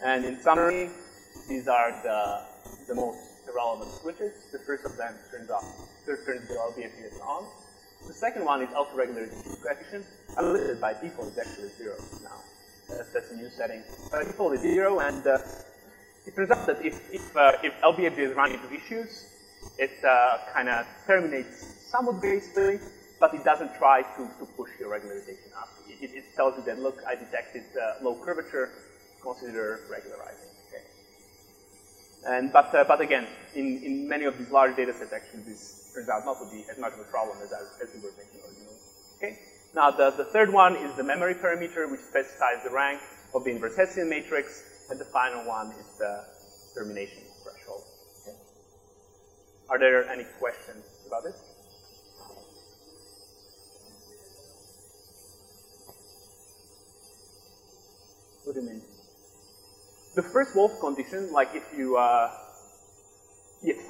And in summary, these are the most relevant switches. The first of them turns the LBFGS on. The second one is auto-regularization coefficient. Unlisted by default is actually 0 now. That's a new setting. By default is 0, and it turns out that if LBFGS is running into issues, it kind of terminates somewhat gracefully, but it doesn't try to push your regularization up. It tells you that, look, I detected low curvature, consider regularizing. Okay. And but again, in many of these large data sets, actually, this turns out not to be as much of a problem as we were thinking originally. Okay. Now the third one is the memory parameter, which specifies the rank of the inverse Hessian matrix, and the final one is the termination threshold. Okay. Are there any questions about this? What do you mean? The first Wolf condition, like if you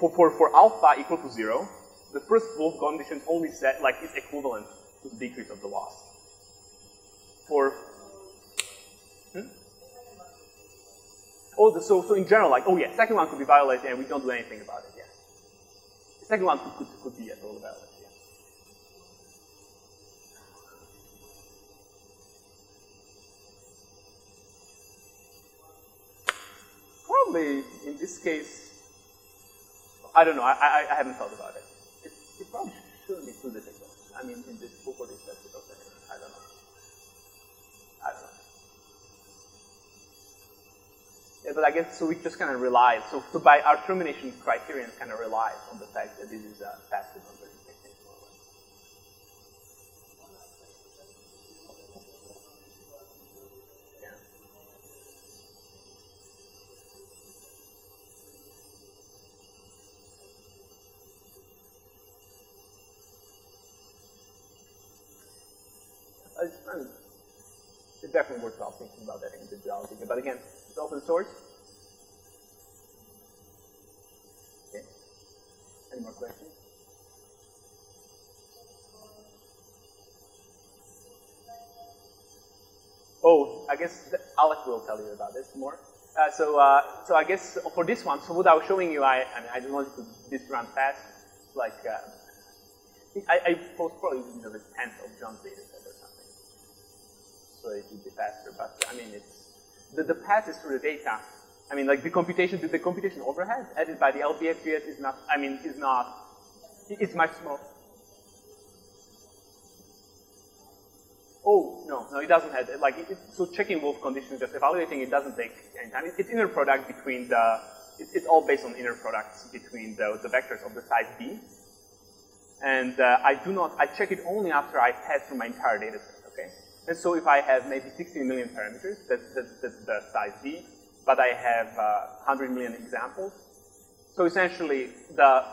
for alpha equal to 0, the first Wolf condition only set like is equivalent to the decrease of the loss. So in general, like second one could be violated and we don't do anything about it. Yes, the second one could be a total violation. Yeah. Probably in this case, I don't know. I haven't thought about it. It probably shouldn't be too difficult. I mean, in this book or this practical setting, I don't know. Yeah, but I guess, so we just kind of rely, so by our termination criterion kind of relies on the fact that this is a passive conversion technique. Yeah. I mean, it's definitely worthwhile thinking about that individuality. But again, it's open source. Okay. Any more questions? Oh, I guess Alec will tell you about this more. So I guess for this one, so what I was showing you, I just wanted to this run fast. Like, I was probably using the 10th of John's data set or something. So it would be faster, but I mean, it's, the path is through the data. I mean, like the computation overhead added by the LBFGS is not, I mean, it's much small. Oh, no, it doesn't have, like, so checking both conditions, just evaluating it doesn't take any time. It's inner product between the, it's all based on inner products between the vectors of the size B. And I check it only after I pass through my entire data set, okay? And so if I have maybe 16 million parameters, that's the size B, but I have 100 million examples. So essentially, the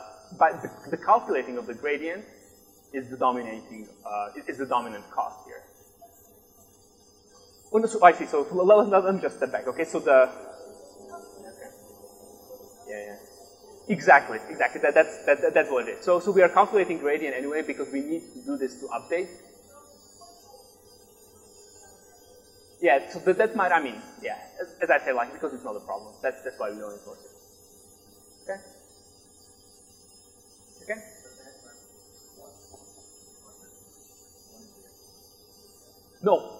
calculating of the gradient is the dominating, is the dominant cost here. Oh, no, so I see. So let me just step back. Okay, so the yeah. Exactly. That's what it is. So we are calculating gradient anyway because we need to do this to update. Yeah. So that might. I mean, yeah. As I said, like because it's not a problem. That's why we don't enforce it. Okay. Okay. No.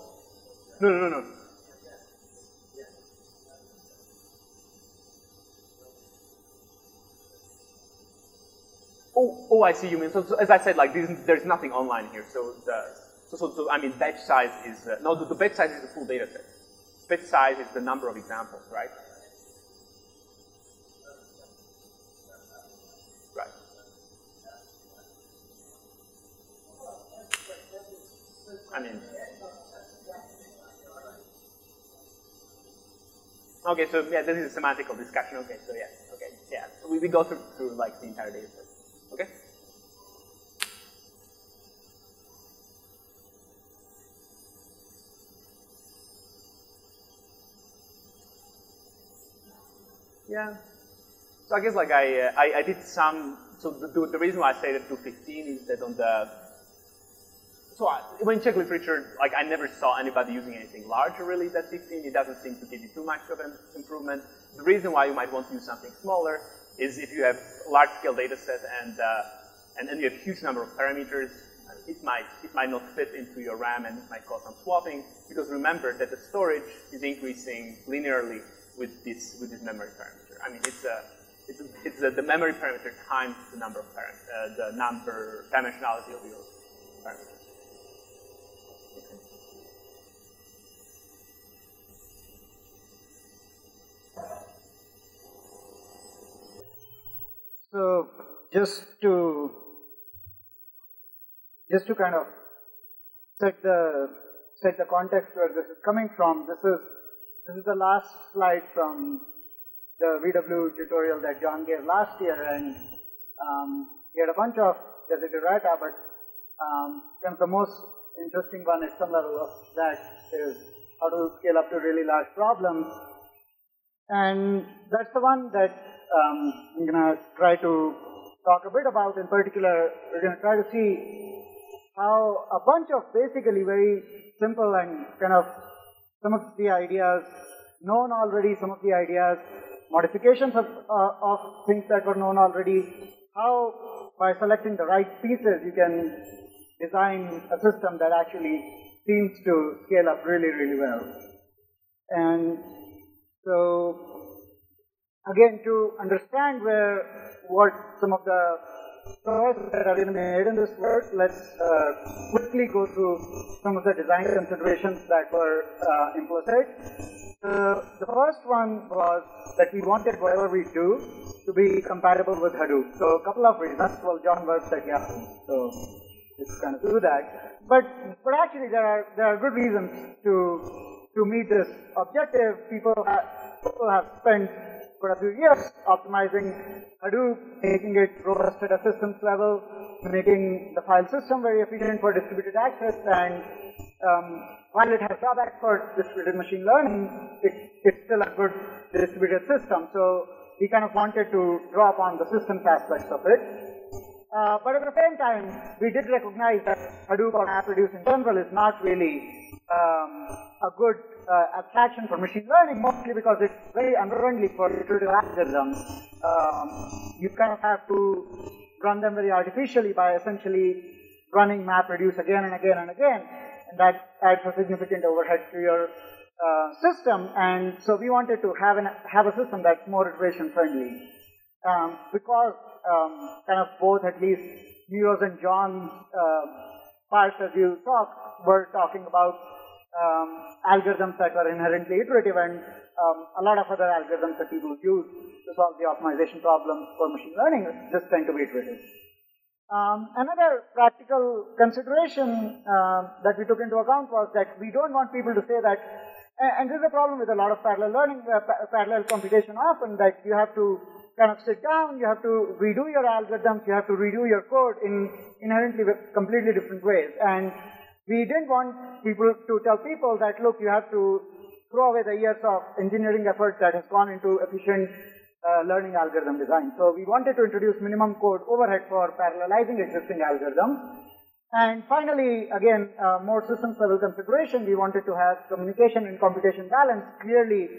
Oh, I see you mean. So as I said, like there's nothing online here. So I mean, batch size is no. The batch size is the full data set. Batch size is the number of examples, right? Right. I mean. Okay, so yeah, this is a semantical discussion. Okay, so yeah, okay, yeah. We go through like the entire data set. Okay. Yeah. So I guess like I did some. So the reason why I say that 215 is that on the. So when check literature, like I never saw anybody using anything larger really than 15. It doesn't seem to give you too much of an improvement. The reason why you might want to use something smaller is if you have large scale data set and you have huge number of parameters, it might not fit into your RAM and it might cause some swapping because remember that the storage is increasing linearly with this memory parameter. I mean it's the memory parameter times the number of the number dimensionality of your parameters. So just to kind of set the context where this is coming from, this is the last slide from the VW tutorial that John gave last year, and he had a bunch of desiderata, but the most interesting one at some level of that is how to scale up to really large problems, and that's the one that I'm going to try to talk a bit about. In particular, we're going to try to see how a bunch of basically very simple and kind of some of the ideas known already, some of the ideas, modifications of things that were known already, how by selecting the right pieces you can design a system that actually seems to scale up really, really well. And so again, to understand what some of the choices that have been made in this work. Let's quickly go through some of the design considerations that were implicit. The first one was that we wanted whatever we do to be compatible with Hadoop. So a couple of reasons. Well, John works at Yahoo, so it's kind of do that. But actually there are good reasons to meet this objective. People have spent for a few years optimizing Hadoop, making it robust at a systems level, making the file system very efficient for distributed access, and while it has drawbacks for distributed machine learning, it's still a good distributed system. So we kind of wanted to draw upon the systems aspects of it. But at the same time, we did recognize that Hadoop or MapReduce in general is not really a good abstraction for machine learning, mostly because it's very unfriendly for iterative algorithms. You kind of have to run them very artificially by essentially running MapReduce again and again and again, and that adds a significant overhead to your system. And so we wanted to have a system that's more iteration friendly, because kind of both, at least Nero's and John's parts as you talk, were talking about algorithms that were inherently iterative, and a lot of other algorithms that people use to solve the optimization problems for machine learning just tend to be iterative. Another practical consideration that we took into account was that we don't want people to say that, and this is a problem with a lot of parallel learning, parallel computation often, that you have to kind of sit down, you have to redo your algorithms, you have to redo your code in inherently completely different ways. And we didn't want people to tell people that, look, you have to throw away the years of engineering effort that has gone into efficient learning algorithm design. So we wanted to introduce minimum code overhead for parallelizing existing algorithms. And finally, again, more systems level consideration, we wanted to have communication and computation balance. Clearly,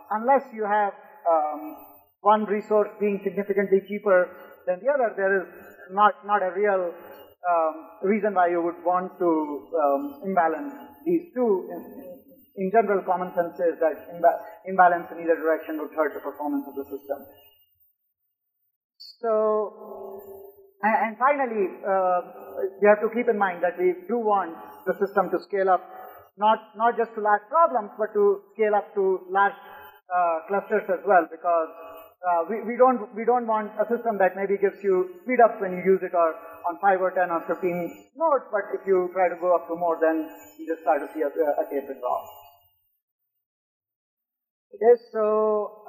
unless you have one resource being significantly cheaper than the other, there is not a real reason why you would want to imbalance these two. In general, common sense says that imbalance in either direction would hurt the performance of the system. So, and finally, you have to keep in mind that we do want the system to scale up, not just to large problems, but to scale up to large clusters as well, because we don't want a system that maybe gives you speed ups when you use it or on 5 or 10 or 15 nodes, but if you try to go up to more, then you just start to see a taper drop. Okay, so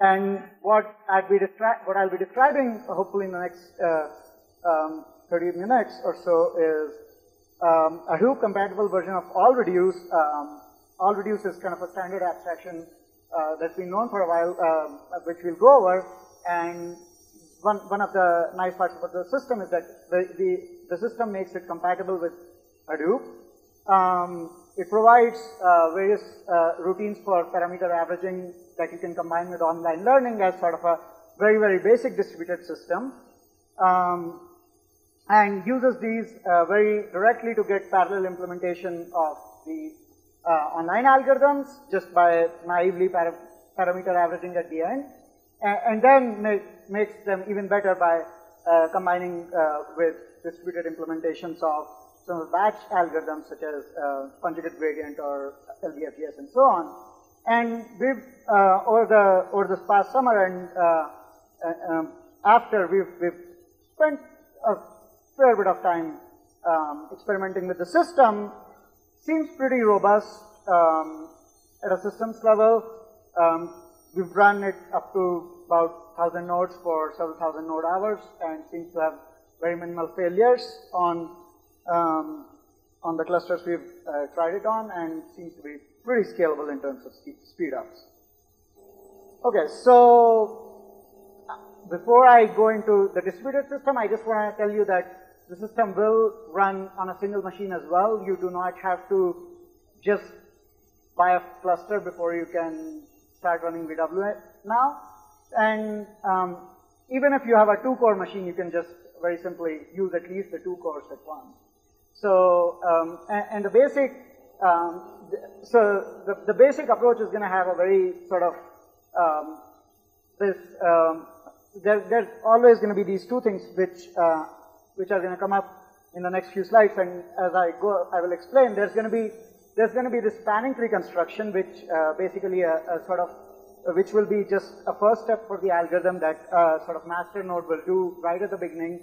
and what I'll be describing hopefully in the next 30 minutes or so is a Hadoop compatible version of AllReduce. AllReduce is kind of a standard abstraction that's been known for a while, which we'll go over. And one of the nice parts about the system is that the system makes it compatible with Hadoop. It provides various routines for parameter averaging that you can combine with online learning as sort of a very, very basic distributed system, and uses these very directly to get parallel implementation of the online algorithms just by naively parameter averaging at the end, and then makes them even better by combining with distributed implementations of some of the batch algorithms such as conjugate gradient or LBFGS and so on. And we've over this past summer and after we've spent a fair bit of time experimenting with the system. Seems pretty robust at a systems level. We've run it up to about 1,000 nodes for several thousand node hours, and seems to have very minimal failures on the clusters we've tried it on, and seems to be pretty scalable in terms of speed ups. Okay, so before I go into the distributed system, I just want to tell you that the system will run on a single machine as well. You do not have to just buy a cluster before you can start running VW now. And even if you have a 2-core machine, you can just very simply use at least the 2 cores at once. So, and the basic, the basic approach is going to have a very sort of this there's always going to be these two things which are going to come up in the next few slides, and as I go, I will explain. There's going to be this spanning tree construction, which basically which will be just a first step for the algorithm that sort of master node will do right at the beginning,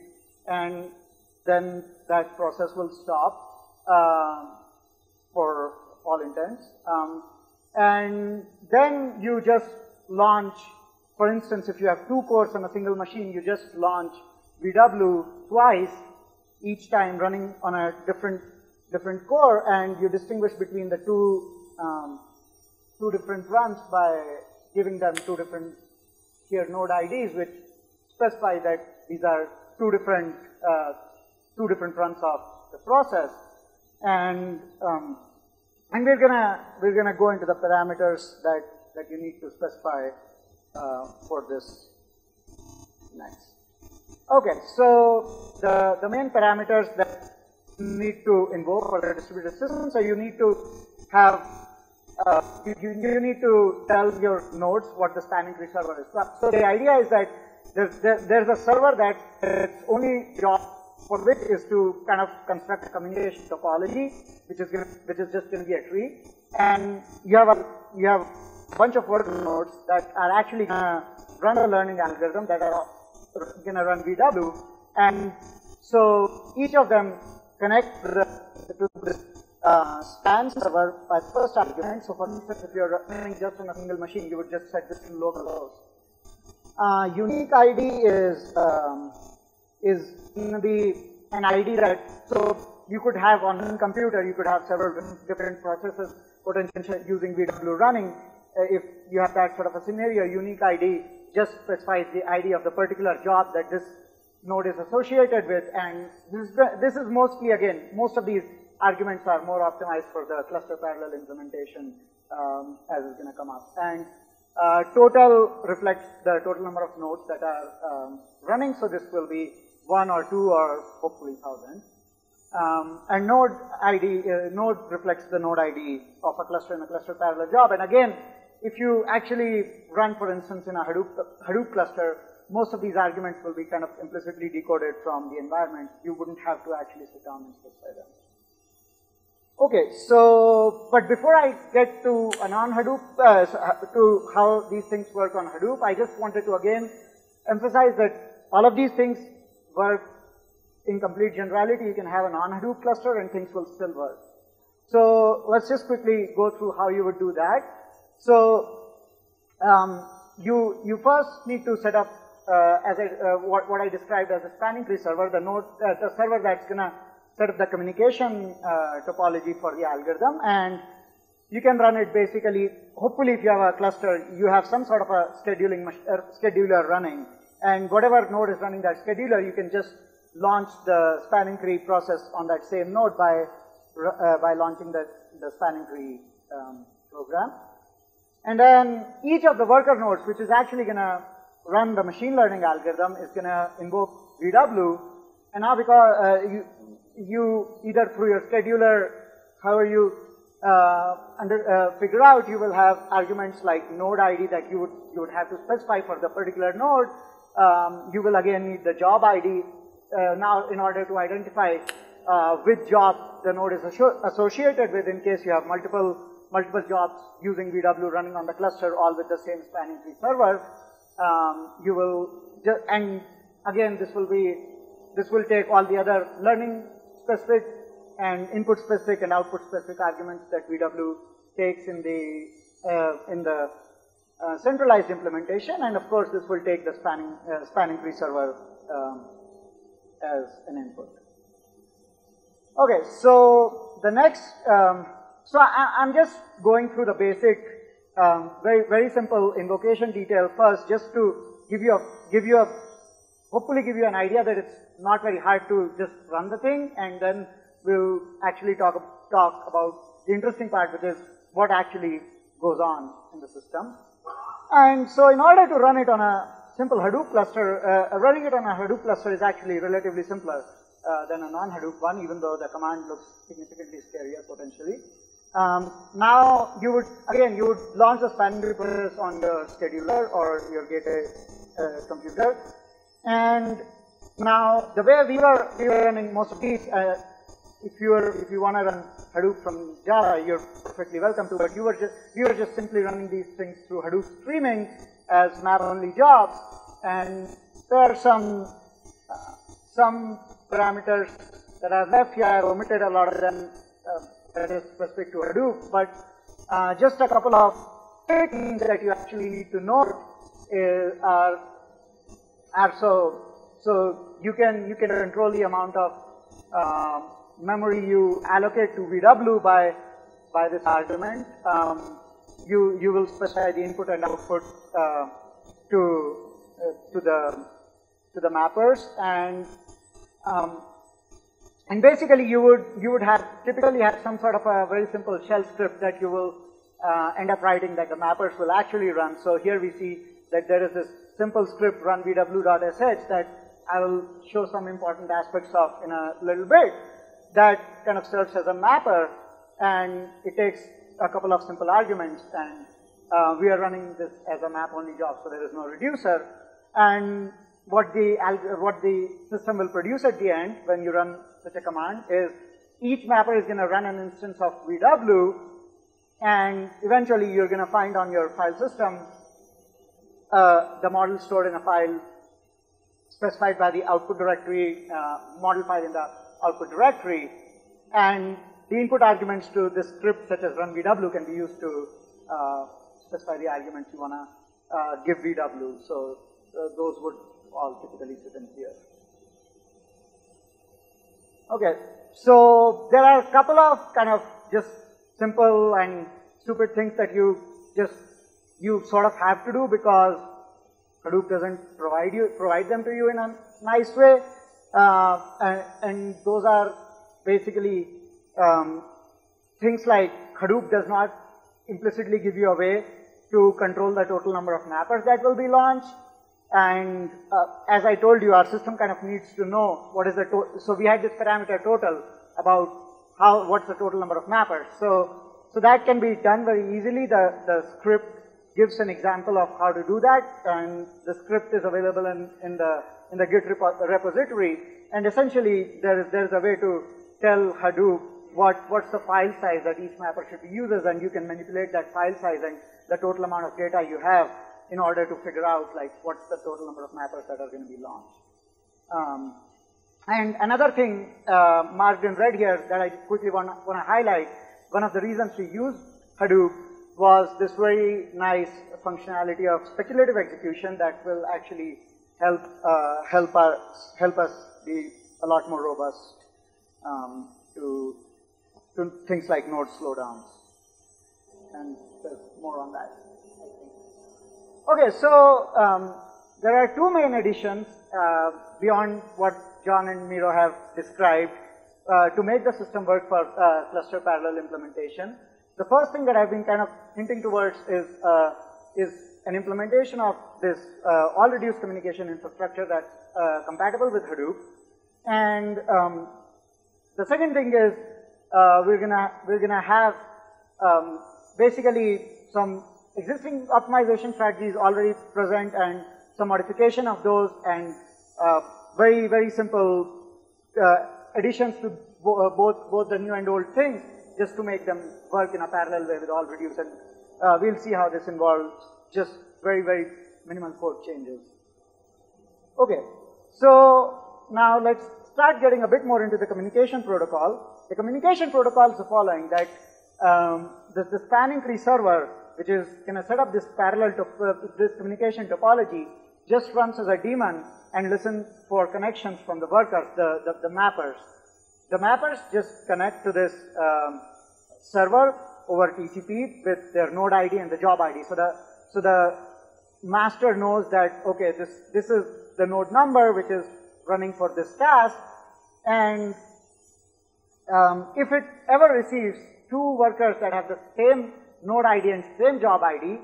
and then that process will stop for all intents. And then you just launch, for instance, if you have 2 cores on a single machine, you just launch VW twice, each time running on a different core, and you distinguish between the two different runs by giving them 2 different here node IDs, which specify that these are 2 different runs of the process. And we're gonna go into the parameters that you need to specify for this next. Okay, so the main parameters that you need to invoke for a distributed system. So you need to have you need to tell your nodes what the spanning tree server is. So the idea is that there's a server that its only job for which is to kind of construct a communication topology, which is just going to be a tree, and you have a bunch of worker nodes that are actually going to run a learning algorithm that are going to run VW, and so each of them connect to this span server by the first argument. So for instance, if you're running just on a single machine, you would just set this to localhost. Unique ID is going to be an ID that, so you could have on one computer, you could have several different processes potentially using VW running. If you have that sort of a scenario, unique ID just specifies the ID of the particular job that this node is associated with, and this is mostly, again, most of these arguments are more optimized for the cluster parallel implementation as is going to come up. And total reflects the total number of nodes that are running, so this will be 1 or 2 or hopefully 1,000. And node ID, node reflects the node ID of a cluster in a cluster parallel job. And again, if you actually run, for instance, in a Hadoop cluster, most of these arguments will be kind of implicitly decoded from the environment. You wouldn't have to actually sit down and specify them. Okay, so, but before I get to a non-Hadoop, to how these things work on Hadoop, I just wanted to again emphasize that all of these things work in complete generality. You can have a non-Hadoop cluster and things will still work. So let's just quickly go through how you would do that. So you first need to set up what I described as a spanning tree server, the server that's gonna set up the communication topology for the algorithm, and you can run it basically. Hopefully, if you have a cluster, you have some sort of a scheduler running, and whatever node is running that scheduler, you can just launch the spanning tree process on that same node by launching the spanning tree program. And then each of the worker nodes, which is actually going to run the machine learning algorithm, is going to invoke VW. And now because you either through your scheduler, however you figure out, you will have arguments like node ID that you would have to specify for the particular node. You will again need the job ID now in order to identify which job the node is associated with, in case you have multiple jobs using VW running on the cluster, all with the same spanning tree server. You will just, and again, this will take all the other learning specific and input specific and output specific arguments that VW takes in the centralized implementation, and of course this will take the spanning tree server as an input. Okay, so the next, so I'm just going through the basic, very simple invocation detail first, just to hopefully give you an idea that it's not very hard to just run the thing, and then we'll actually talk about the interesting part, which is what actually goes on in the system. And so in order to run it on a simple Hadoop cluster, running it on a Hadoop cluster is actually relatively simpler than a non-Hadoop one, even though the command looks significantly scarier potentially. Now you would launch the spanning tree process on your scheduler or your gateway computer. And now the way we were running most of these, if you want to run Hadoop from Java, you're perfectly welcome to, but we were just simply running these things through Hadoop streaming as map-only jobs, and there are some parameters that I've left here. I've omitted a lot of them that is specific to Hadoop, but just a couple of things that you actually need to know are so you can control the amount of memory you allocate to VW by this argument. You will specify the input and output to the mappers, and basically you would typically have some sort of a very simple shell script that you will end up writing that the mappers will actually run. So here we see that there is this simple script run vw.sh that I will show some important aspects of in a little bit, that kind of serves as a mapper, and it takes a couple of simple arguments, and we are running this as a map-only job, so there is no reducer. And what the system will produce at the end when you run such a command is each mapper is going to run an instance of VW, and eventually you're going to find on your file system the model stored in a file specified by the output directory, model file in the output directory, and the input arguments to this script such as run VW can be used to specify the arguments you want to give VW. So those would all typically sit in here. Okay, so there are a couple of kind of just simple and stupid things that you sort of have to do because Hadoop doesn't provide them to you in a nice way, and those are basically things like Hadoop does not implicitly give you a way to control the total number of mappers that will be launched. And as I told you, our system kind of needs to know what is the total. So we had this parameter total about what's the total number of mappers. So that can be done very easily. The script gives an example of how to do that, and the script is available in the Git repository. And essentially, there's a way to tell Hadoop what's the file size that each mapper should be uses, and you can manipulate that file size and the total amount of data you have in order to figure out like what's the total number of mappers that are going to be launched. And another thing marked in red here that I quickly want to highlight, one of the reasons we used Hadoop was this very nice functionality of speculative execution that will actually help us be a lot more robust to things like node slowdowns. And there's more on that. Okay, so there are two main additions beyond what John and Miro have described to make the system work for cluster parallel implementation. The first thing that I've been kind of hinting towards is an implementation of this AllReduce communication infrastructure that's compatible with Hadoop. And the second thing is we're gonna have basically some existing optimization strategies already present and some modification of those, and very, very simple additions to both the new and old things just to make them work in a parallel way with AllReduce. And we'll see how this involves just very, very minimal code changes. Okay, so now let's start getting a bit more into the communication protocol. The communication protocol is the following, that the spanning tree server, which is going to set up this parallel to this communication topology, just runs as a daemon and listens for connections from the workers, the mappers. The mappers just connect to this server over TCP with their node ID and the job ID. So the master knows that, okay, this is the node number which is running for this task, and if it ever receives two workers that have the same node ID and same job ID,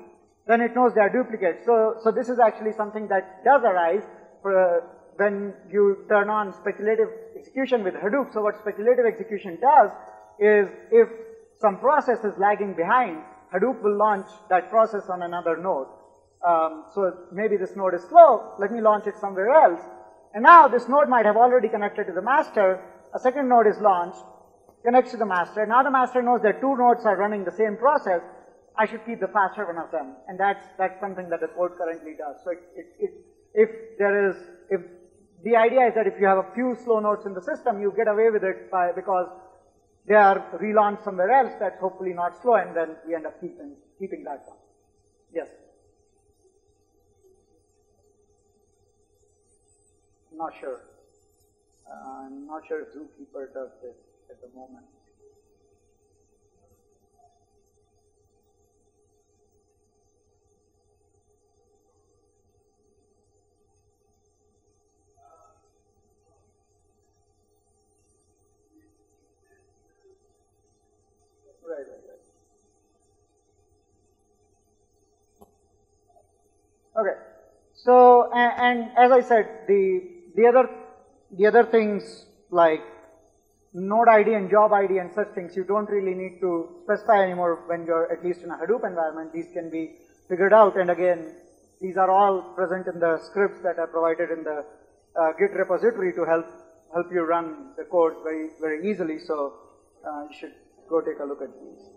then it knows they are duplicates. So this is actually something that does arise when you turn on speculative execution with Hadoop. So what speculative execution does is, if some process is lagging behind, Hadoop will launch that process on another node. So maybe this node is slow, let me launch it somewhere else. And now this node might have already connected to the master, a second node is launched, connects to the master. Now the master knows that two nodes are running the same process, I should keep the faster one of them. And that's something that the code currently does. So if the idea is that if you have a few slow nodes in the system, you get away with it because they are relaunched somewhere else that's hopefully not slow, and then we end up keeping that one. Yes? I'm not sure. I'm not sure if Zookeeper does this at the moment. Right. Okay. So, and as I said, the other things like node ID and job ID and such things, you don't really need to specify anymore when you're at least in a Hadoop environment. These can be figured out. And again, these are all present in the scripts that are provided in the Git repository to help you run the code very, very easily. So you should go take a look at these.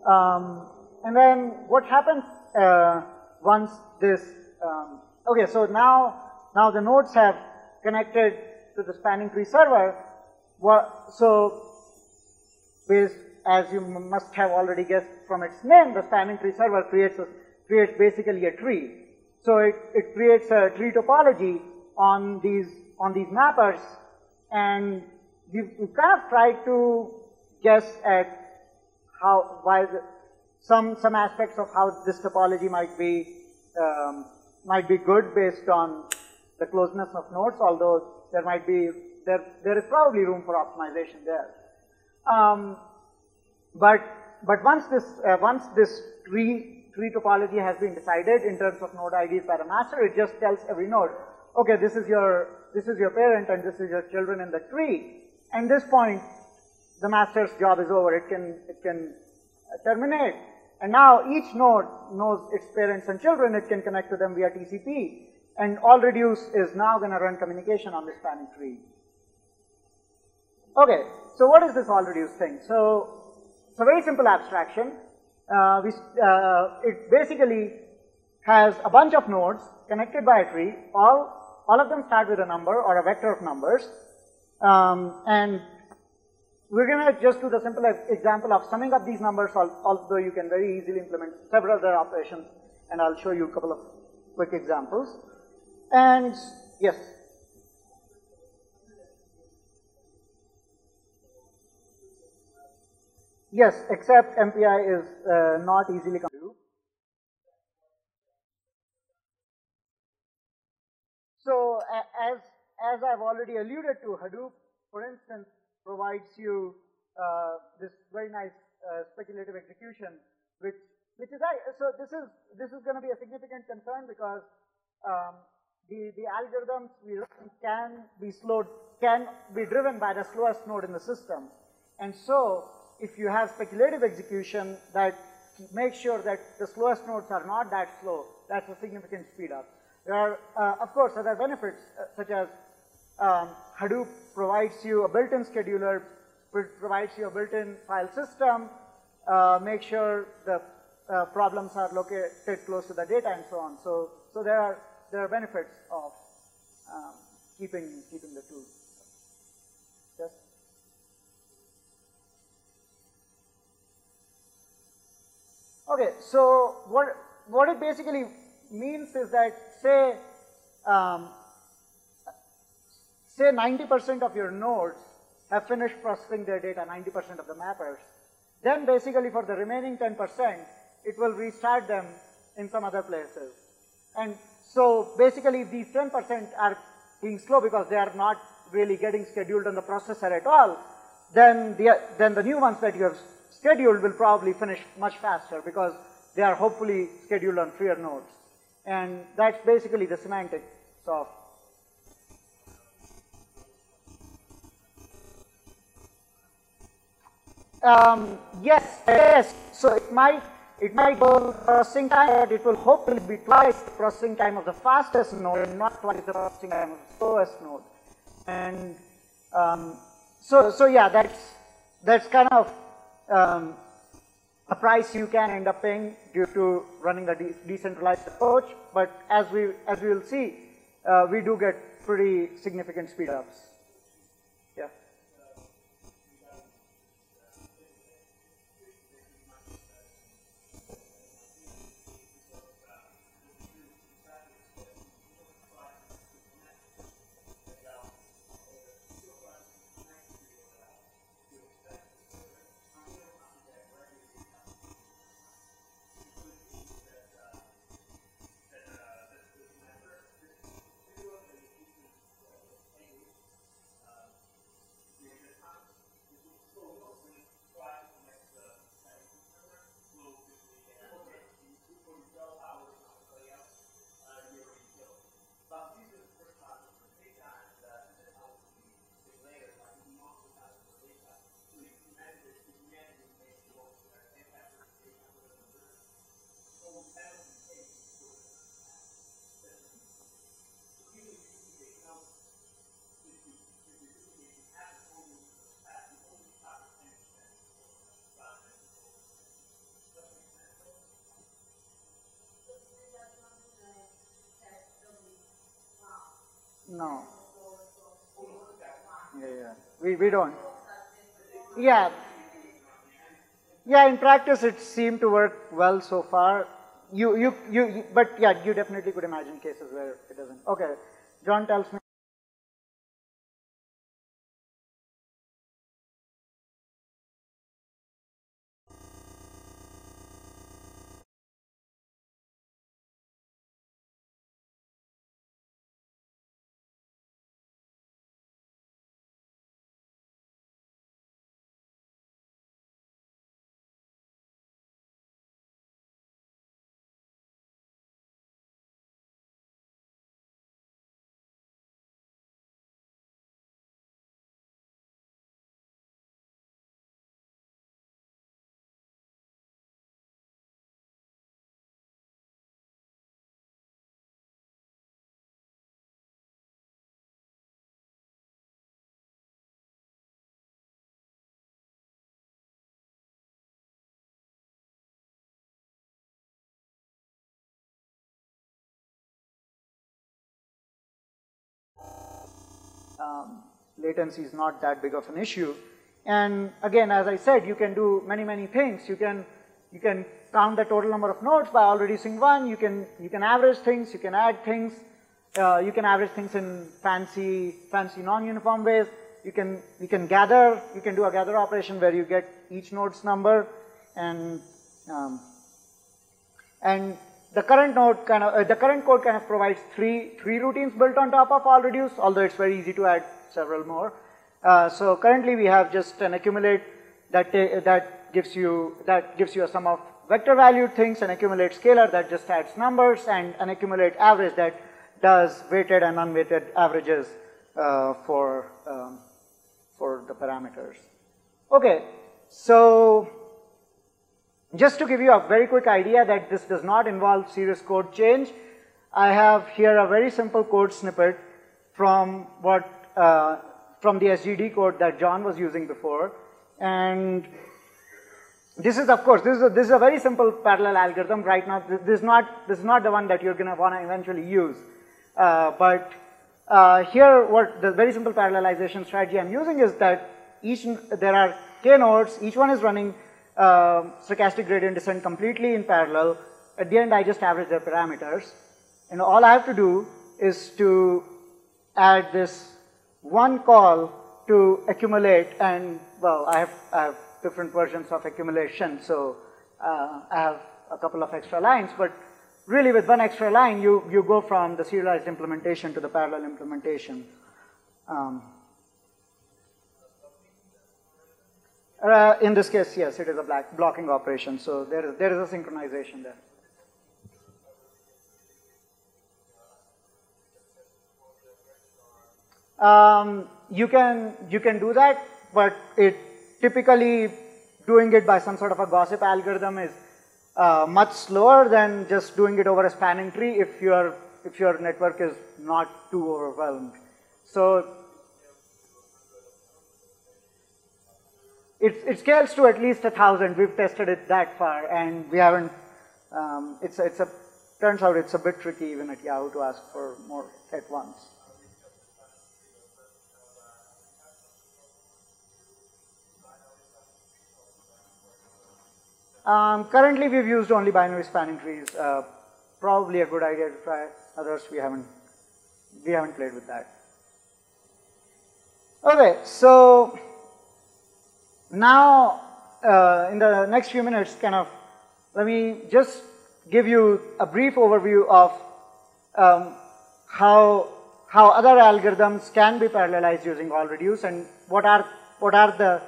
And then what happens once this, okay, so now the nodes have connected to the spanning tree server. So as you must have already guessed from its name, the spanning tree server creates basically a tree. So it creates a tree topology on these mappers, and we've kind of tried to guess at some aspects of how this topology might be good based on the closeness of nodes, although there is probably room for optimization there. But once this tree topology has been decided in terms of node IDs by the master, it just tells every node, okay, this is your parent and this is your children in the tree. And at this point, the master's job is over. It can terminate. And now each node knows its parents and children. It can connect to them via TCP. And AllReduce is now going to run communication on this spanning tree. Okay, so what is this AllReduce thing? So it's a very simple abstraction. It basically has a bunch of nodes connected by a tree. All of them start with a number or a vector of numbers. And we're going to just do the simple example of summing up these numbers, although you can very easily implement several other operations, and I'll show you a couple of quick examples. And yes? Yes, except MPI is not easily computable. So as I've already alluded to, Hadoop, for instance, provides you this very nice speculative execution, which is so this is going to be a significant concern because the algorithms we run can be driven by the slowest node in the system, and so if you have speculative execution that makes sure that the slowest nodes are not that slow, that's a significant speed up. There are, of course, other benefits such as Hadoop provides you a built-in scheduler, provides you a built-in file system, make sure the problems are located close to the data, and so on. So there are benefits of keeping the two. Yes. Okay. So what it basically means is that say 90% of your nodes have finished processing their data, 90% of the mappers. Then basically for the remaining 10%, it will restart them in some other places. And so basically if these 10% are being slow because they are not really getting scheduled on the processor at all, then the new ones that you have scheduled will probably finish much faster because they are hopefully scheduled on freer nodes. And that's basically the semantics of yes. So it it might go processing time, but it will hopefully be twice the processing time of the fastest node and not twice the processing time of the slowest node. And so yeah, that's kind of a price you can end up paying due to running a decentralized approach. But as we will see, we do get pretty significant speed ups. Yeah. No. Yeah. We don't. Yeah. Yeah, in practice it seemed to work well so far. But yeah, you definitely could imagine cases where it doesn't. Okay. John tells me. Latency is not that big of an issue. And again, as I said, you can do many things. You can count the total number of nodes by all-reducing one. You can average things. You can add things. You can average things in fancy non-uniform ways. You can gather. You can do a gather operation where you get each node's number, and the current node the current code kind of provides three routines built on top of AllReduce, although it's very easy to add several more. So currently we have just an accumulate that gives you a sum of vector valued things, an accumulate scalar that just adds numbers, and an accumulate average that does weighted and unweighted averages for the parameters. Okay, so just to give you a very quick idea that this does not involve serious code change, I have here a very simple code snippet from from the SGD code that John was using before. And this is, of course, this is a very simple parallel algorithm right now. This is not the one that you're going to want to eventually use. But here, what the very simple parallelization strategy I'm using is that there are k nodes, each one is running stochastic gradient descent completely in parallel. At the end, I just average their parameters. And all I have to do is to add this one call to accumulate, and well, I have different versions of accumulation, so I have a couple of extra lines, but really with one extra line, you go from the serialized implementation to the parallel implementation. In this case, yes, it is a blocking operation, so there is a synchronization there. You can do that, but it typically doing it by some sort of a gossip algorithm is much slower than just doing it over a spanning tree if your network is not too overwhelmed. So it scales to at least 1,000. We've tested it that far, and we haven't. Turns out it's a bit tricky even at Yahoo to ask for more at once. Currently, we've used only binary spanning trees. Probably a good idea to try. Others, we haven't played with that. Okay, so now in the next few minutes, let me just give you a brief overview of how other algorithms can be parallelized using AllReduce, and what are the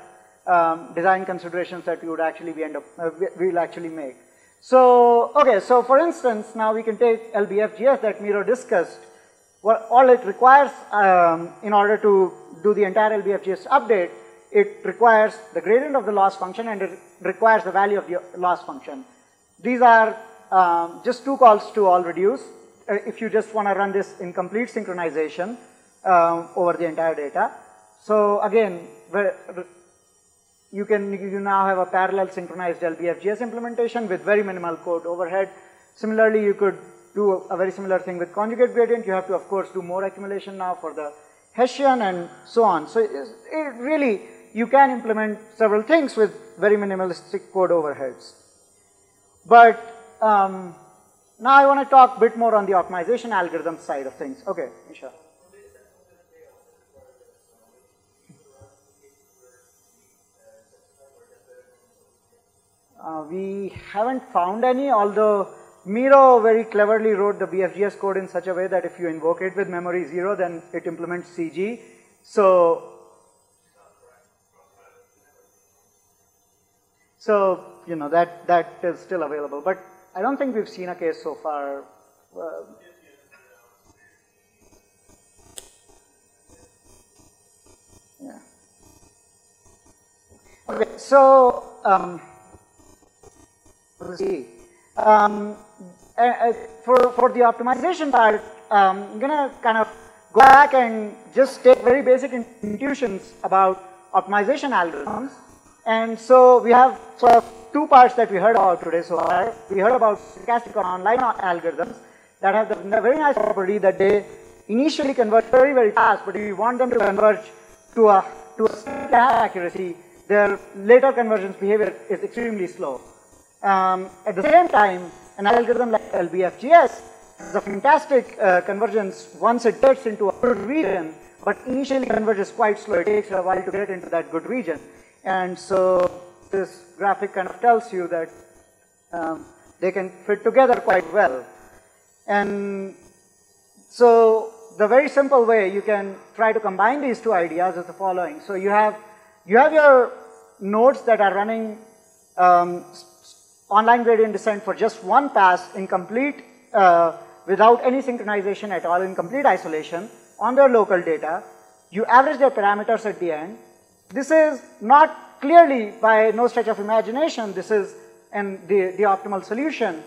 design considerations that we would actually we'll actually make. So okay, so for instance, now we can take LBFGS that Miro discussed. What all it requires in order to do the entire LBFGS update, it requires the gradient of the loss function, and it requires the value of the loss function. These are just two calls to AllReduce. If you just want to run this in complete synchronization over the entire data. So again, you now have a parallel synchronized LBFGS implementation with very minimal code overhead. Similarly, you could do a very similar thing with conjugate gradient. You have to, of course, do more accumulation now for the Hessian and so on. So really, you can implement several things with very minimalistic code overheads. But now I want to talk a bit more on the optimization algorithm side of things. Okay, Misha. We haven't found any, although Miro very cleverly wrote the BFGS code in such a way that if you invoke it with memory 0, then it implements CG. So you know, that is still available, but I don't think we've seen a case so far. Yeah. Okay, so let's see. For the optimization part, I'm gonna kind of go back and just take very basic intuitions about optimization algorithms. And so we have sort of two parts that we heard about today so far. We heard about stochastic or online algorithms that have the very nice property that they initially converge very, very fast, but if you want them to converge to a accuracy, their later convergence behavior is extremely slow. At the same time, an algorithm like LBFGS is a fantastic convergence once it gets into a good region, but initially converges quite slow. It takes a while to get into that good region. And so this graphic kind of tells you that they can fit together quite well. And so the very simple way you can try to combine these two ideas is the following. So you have your nodes that are running online gradient descent for just one pass in complete, without any synchronization at all, in complete isolation on their local data. You average their parameters at the end. This is not clearly, by no stretch of imagination, this is the optimal solution,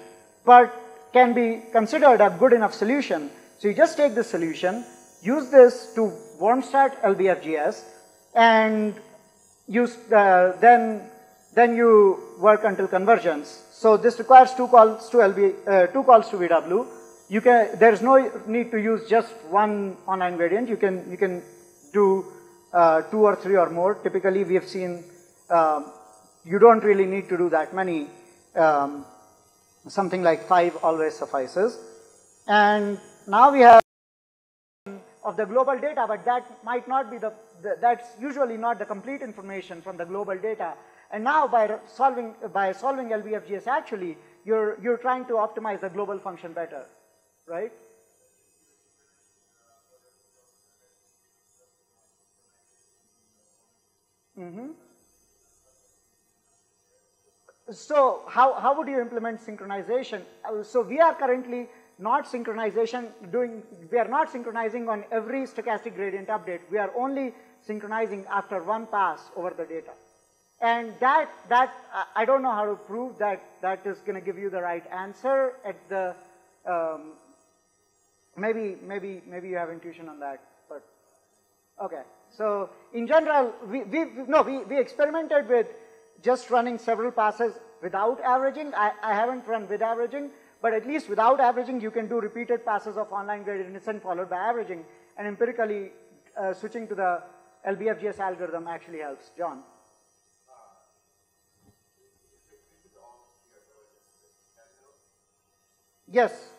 but can be considered a good enough solution. So you just take this solution, use this to warm start LBFGS, and use then you work until convergence. So this requires two calls to VW. There's no need to use just one online gradient. You can do 2 or 3 or more. Typically, we have seen you don't really need to do that many. Something like 5 always suffices. And now we have of the global data, but that might not be that's usually not the complete information from the global data. And now by solving LBFGS, actually, you're trying to optimize the global function better, right? So how would you implement synchronization? So we are currently not synchronizing on every stochastic gradient update. We are only synchronizing after one pass over the data. And that I don't know how to prove that that is going to give you the right answer at the, maybe you have intuition on that, but okay. So in general, we experimented with just running several passes without averaging. I haven't run with averaging, but at least without averaging, you can do repeated passes of online graded descent followed by averaging, and empirically switching to the LBFGS algorithm actually helps. John. Yes.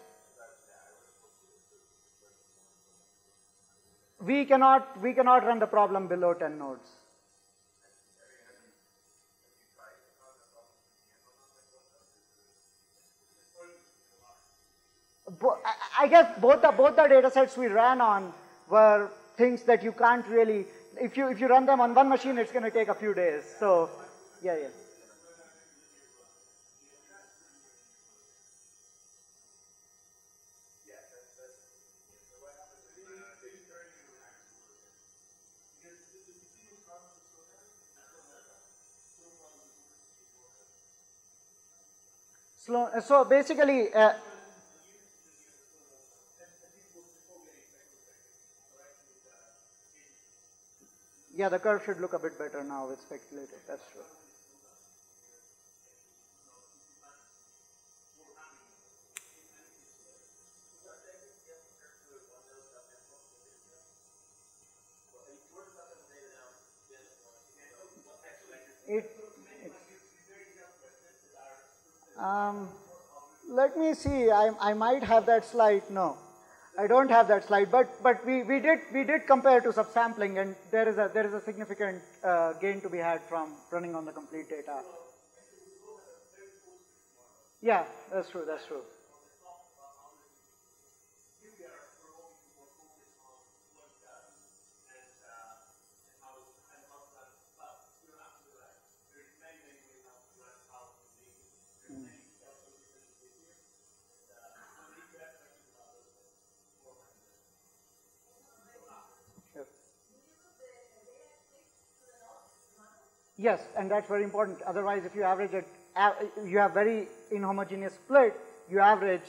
We cannot run the problem below 10 nodes. I guess both the data sets we ran on were things that you can't really, if you run them on one machine, it's going to take a few days. So yeah. So basically, yeah, the curve should look a bit better now with speculative. That's true. Let me see. I might have that slide. No, I don't have that slide. But we did compare to subsampling, and there is a significant gain to be had from running on the complete data. Yeah, that's true. That's true. Yes, and that's very important. Otherwise, if you average it, you have very inhomogeneous split, you average,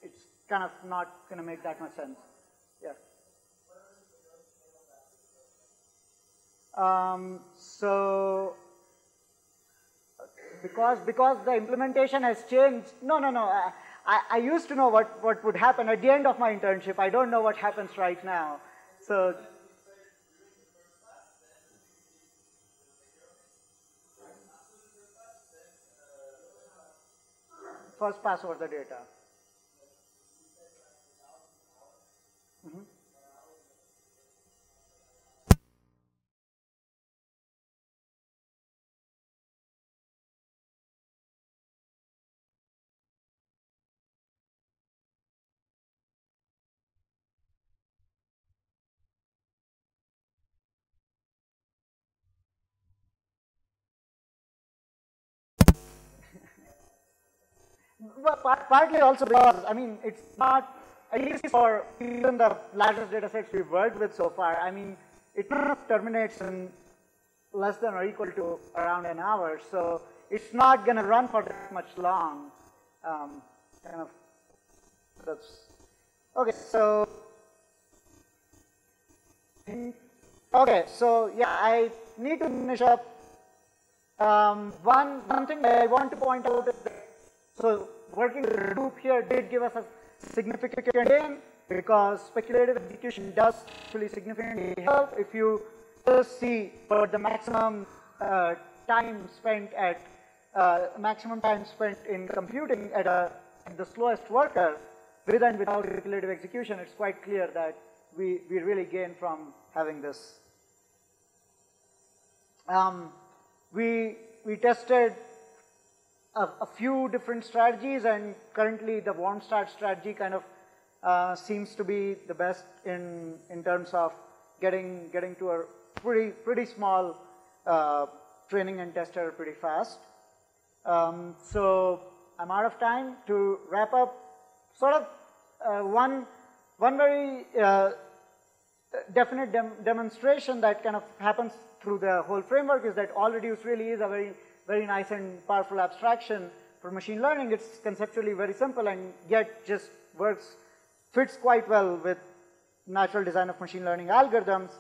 it's kind of not going to make that much sense. Yeah. So, because the implementation has changed, no. I used to know what would happen at the end of my internship. I don't know what happens right now. So, first pass over the data. Mm-hmm. Well, partly also because, I mean, it's not, at least for even the largest data sets we've worked with so far, I mean, it terminates in less than or equal to around an hour, so it's not going to run for that much long. Kind of, that's, okay, so, yeah, I need to finish up. One thing that I want to point out is that, so working with the loop here did give us a significant gain because speculative execution does actually significantly help. If you just see for the maximum time spent at in computing at the slowest worker, with and without speculative execution, it's quite clear that we really gain from having this. We tested a few different strategies, and currently the warm start strategy kind of seems to be the best in terms of getting to a pretty small training and tester pretty fast. So I'm out of time. To wrap up, sort of one very definite demonstration that kind of happens through the whole framework is that AllReduce really is a very, very nice and powerful abstraction for machine learning. It's conceptually very simple and yet just works, fits quite well with natural design of machine learning algorithms,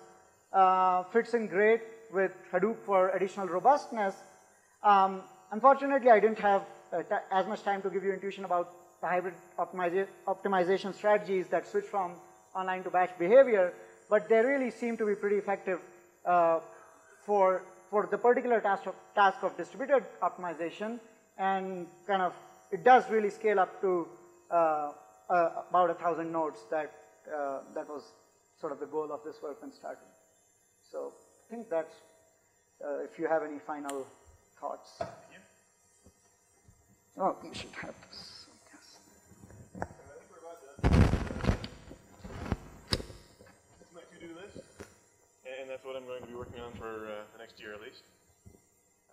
fits in great with Hadoop for additional robustness. Unfortunately, I didn't have as much time to give you intuition about the hybrid optimization strategies that switch from online to batch behavior, but they really seem to be pretty effective for the particular task of distributed optimization, and kind of it does really scale up to about 1,000 nodes. That was sort of the goal of this work when started. So I think that's, if you have any final thoughts. Yeah. Oh, you should have this. Yes. I think we're about done. This is my to-do list, and that's what I'm going to be working on for the next year at least.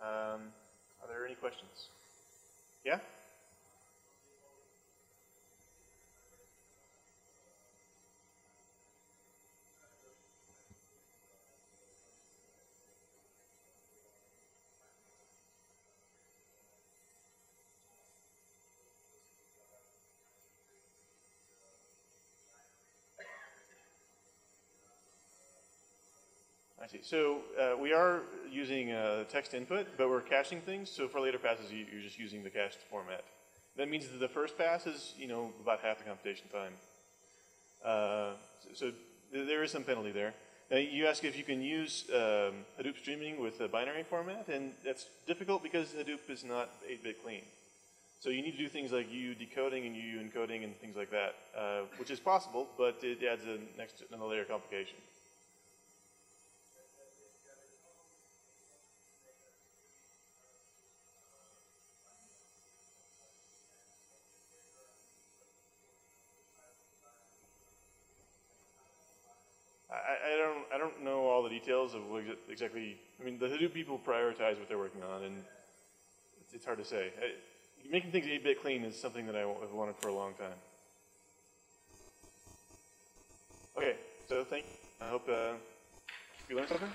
Are there any questions? Yeah? I see. So we are using text input, but we're caching things. So for later passes, you're just using the cached format. That means that the first pass is, about half the computation time. So there is some penalty there. Now you ask if you can use Hadoop streaming with a binary format, and that's difficult because Hadoop is not 8-bit clean. So you need to do things like UU decoding and UU encoding and things like that, which is possible, but it adds another layer of complication. I don't know all the details of what exactly. I mean, the Hadoop people prioritize what they're working on, and it's hard to say. Making things 8-bit clean is something that I've wanted for a long time. Okay, so I hope you learned something.